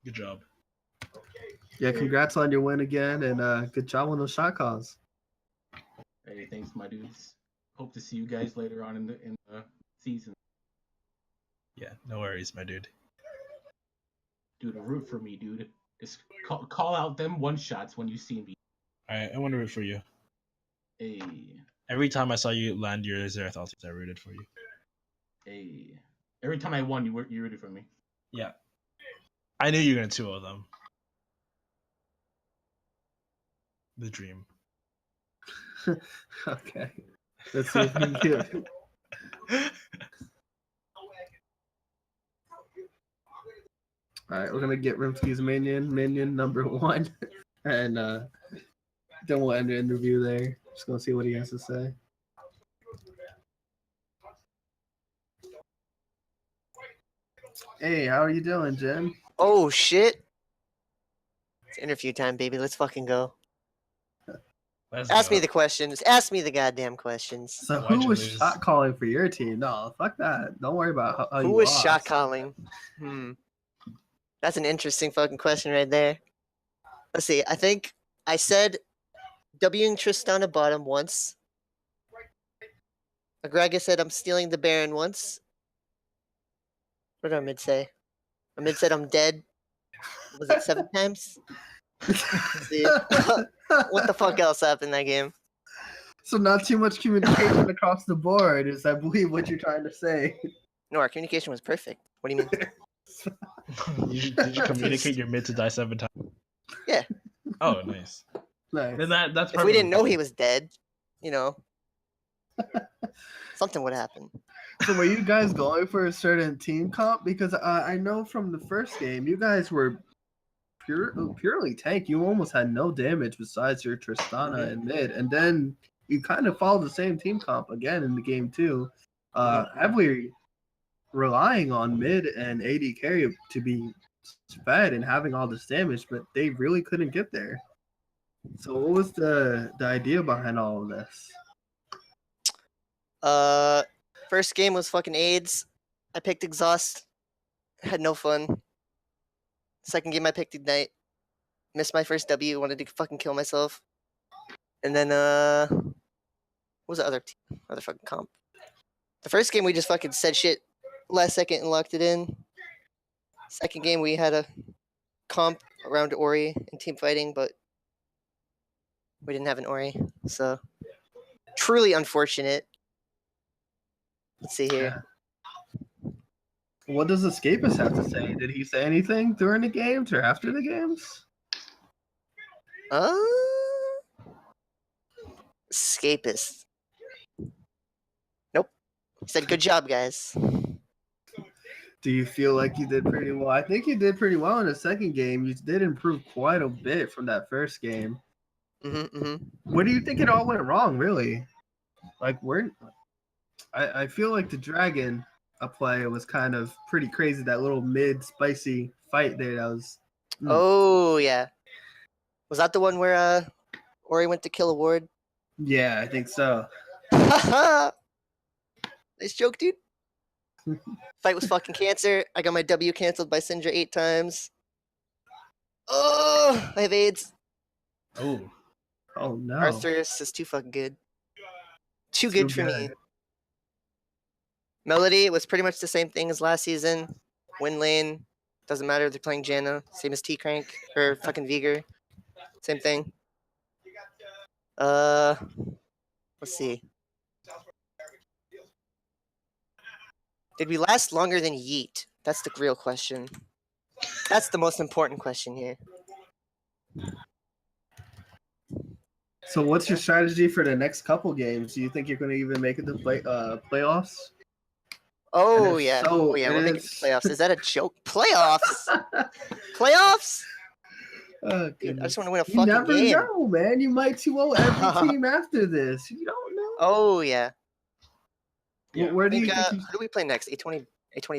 Speaker 2: Good job.
Speaker 3: Yeah. Congrats on your win again, and good job on those shot calls.
Speaker 6: Hey, thanks, my dudes. Hope to see you guys later on in the season.
Speaker 2: Yeah, no worries, my dude.
Speaker 6: Dude, root for me, dude. Just call out them one shots when you see me.
Speaker 2: All right, I want to root for you.
Speaker 6: Hey,
Speaker 2: Every time I saw you land your Zerath ultis, I rooted for you.
Speaker 6: hey. Every time I won, you rooted for me.
Speaker 2: Yeah. I knew you were going to 2-0 them. The dream.
Speaker 3: Okay. Let's see if we can get. All right, we're gonna get Rimsky's minion number 1, and then we'll end the interview there. Just gonna see what he has to say. Hey, how are you doing, Jen?
Speaker 7: Oh shit! It's interview time, baby. Let's fucking go.
Speaker 2: Let's
Speaker 7: Ask
Speaker 2: go.
Speaker 7: me the questions. Ask me the goddamn questions.
Speaker 3: So
Speaker 2: Why'd
Speaker 3: who
Speaker 2: you
Speaker 3: was
Speaker 2: lose?
Speaker 3: shot calling for your team? No, fuck that. Don't worry about how
Speaker 7: Who
Speaker 3: you
Speaker 7: was
Speaker 3: lost.
Speaker 7: shot calling? That's an interesting fucking question right there. Let's see. I think I said W and Tristana bottom once. Agrega said I'm stealing the Baron once. What did our mid say? Our mid said I'm dead. Was it 7 times? Let's see. What the fuck else happened in that game?
Speaker 3: So not too much communication across the board is, I believe, what you're trying to say.
Speaker 7: No, our communication was perfect. What do you mean?
Speaker 2: Did you communicate your mid to die 7 times?
Speaker 7: Yeah.
Speaker 2: Oh, nice.
Speaker 3: Nice.
Speaker 2: Then that's
Speaker 7: If we didn't know
Speaker 2: perfectly
Speaker 7: he was dead, you know, something would happen.
Speaker 3: So were you guys going for a certain team comp? Because I know from the first game, you guys were purely tank. You almost had no damage besides your Tristana and mid. And then you kind of followed the same team comp again in the game too. Heavily relying on mid and AD carry to be fed and having all this damage, but they really couldn't get there. So what was the idea behind all of this?
Speaker 7: First game was fucking AIDS. I picked Exhaust. Had no fun. Second game I picked Ignite. Missed my first W. Wanted to fucking kill myself. And then what was the other fucking comp? The first game we just fucking said shit last second and locked it in. Second game we had a comp around Ori and team fighting, but we didn't have an Ori, so Truly unfortunate. Let's see here.
Speaker 3: What does Escapist have to say? Did he say anything during the games or after the games?
Speaker 7: Escapist. Nope. He said, "Good job, guys."
Speaker 3: Do you feel like you did pretty well? I think you did pretty well in the second game. You did improve quite a bit from that first game. Where do you think it all went wrong, really? Like, I feel like the Dragon play was kind of pretty crazy. That little mid spicy fight there. That was.
Speaker 7: Oh yeah. Was that the one where Ori went to kill a ward?
Speaker 3: Yeah, I think so.
Speaker 7: Nice joke, dude. Fight was fucking cancer. I got my W canceled by Syndra 8 times. Oh, I have AIDS.
Speaker 2: Oh.
Speaker 3: Oh no.
Speaker 7: Arthurus is too fucking good. Too good for me. Melody was pretty much the same thing as last season. Win lane. Doesn't matter if they're playing Janna. Same as T-Crank or fucking Vigor. Same thing. Let's see. Did we last longer than Yeet? That's the real question. That's the most important question here.
Speaker 3: So what's your strategy for the next couple games? Do you think you're going to even make it to playoffs?
Speaker 7: Oh
Speaker 3: if
Speaker 7: yeah.
Speaker 3: so,
Speaker 7: Oh yeah,
Speaker 3: it
Speaker 7: we're making
Speaker 3: is-
Speaker 7: playoffs. Is that a joke? Playoffs? Playoffs?
Speaker 3: Oh,
Speaker 7: Dude, I
Speaker 3: goodness.
Speaker 7: just want to win a
Speaker 3: You
Speaker 7: fucking
Speaker 3: never
Speaker 7: game.
Speaker 3: know, man. You might 2-0 every team after this. You don't know.
Speaker 7: Oh yeah.
Speaker 3: Where do you
Speaker 7: think,
Speaker 3: think
Speaker 7: who do we play next? A20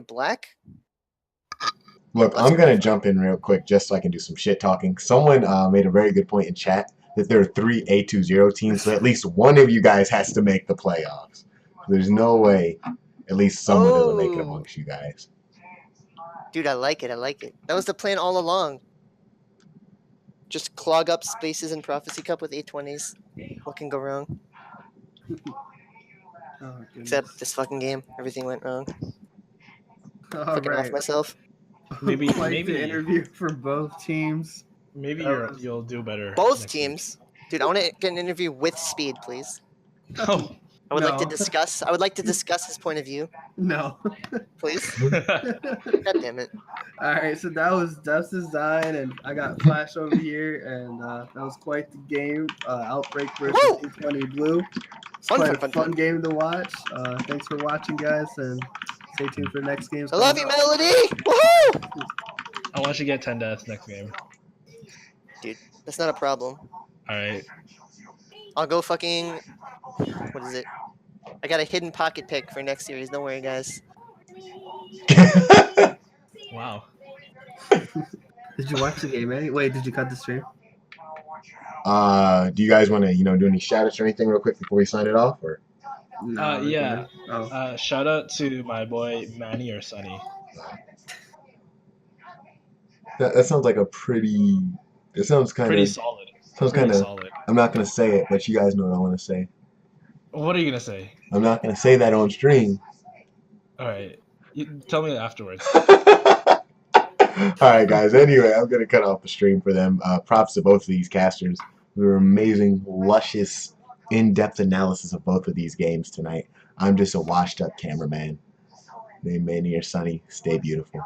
Speaker 7: Black?
Speaker 1: Look,
Speaker 7: Let's
Speaker 1: I'm gonna jump in real quick just so I can do some shit talking. Someone made a very good point in chat that there are 3 A2-0 teams, so at least one of you guys has to make the playoffs. There's no way at least someone doesn't make it
Speaker 7: Oh.
Speaker 1: amongst you guys.
Speaker 7: Dude, I like it. I like it. That was the plan all along. Just clog up spaces in Prophecy Cup with A20s. What can go wrong?
Speaker 3: Oh,
Speaker 7: Except this fucking game. Everything went wrong.
Speaker 3: All
Speaker 7: Fucking off
Speaker 3: right.
Speaker 7: myself.
Speaker 2: Maybe-
Speaker 3: Like
Speaker 2: maybe-
Speaker 3: the interview from both teams.
Speaker 2: Maybe
Speaker 3: That was-
Speaker 2: you'll do better.
Speaker 7: Both
Speaker 2: next
Speaker 7: teams. Dude, I want to get an interview with Speed, please.
Speaker 2: week. Oh.
Speaker 7: I would like to
Speaker 3: No.
Speaker 7: discuss. I would like to discuss his point of view,
Speaker 3: No.
Speaker 7: please. God damn it.
Speaker 3: All right, so that was Dust Design, and I got Flash over here, and that was quite the game. Outbreak versus
Speaker 7: Woo!
Speaker 3: A20 Blue. It's
Speaker 7: Fun,
Speaker 3: quite
Speaker 7: fun,
Speaker 3: a
Speaker 7: fun,
Speaker 3: fun game to watch. Thanks for watching, guys, and stay tuned for the next games.
Speaker 7: I love you,
Speaker 3: coming up.
Speaker 7: Melody. Woohoo!
Speaker 2: I want you to get 10 deaths next game.
Speaker 7: Dude, that's not a problem.
Speaker 2: All right.
Speaker 7: I'll go fucking. What is it? I got a hidden pocket pick for next series. Don't worry, guys.
Speaker 2: Wow.
Speaker 3: Did you watch the game, Eddie? Wait, did you cut the stream?
Speaker 1: Do you guys want to, do any shout-outs or anything real quick before we sign it off? Or
Speaker 3: No,
Speaker 2: yeah.
Speaker 3: Oh.
Speaker 2: Shout out to my boy Manny or Sunny.
Speaker 1: that sounds like a pretty. It sounds kind
Speaker 2: Pretty
Speaker 1: of.
Speaker 2: solid.
Speaker 1: Sounds
Speaker 2: Pretty
Speaker 1: kind of.
Speaker 2: solid.
Speaker 1: I'm not gonna say it, but you guys know what I want to say.
Speaker 2: What are you gonna say?
Speaker 1: I'm not gonna say that on stream.
Speaker 2: All right. You tell me afterwards.
Speaker 1: Alright guys, anyway, I'm going to cut off the stream for them. Props to both of these casters. They were amazing, luscious, in-depth analysis of both of these games tonight. I'm just a washed-up cameraman named Manny or Sunny. Stay beautiful.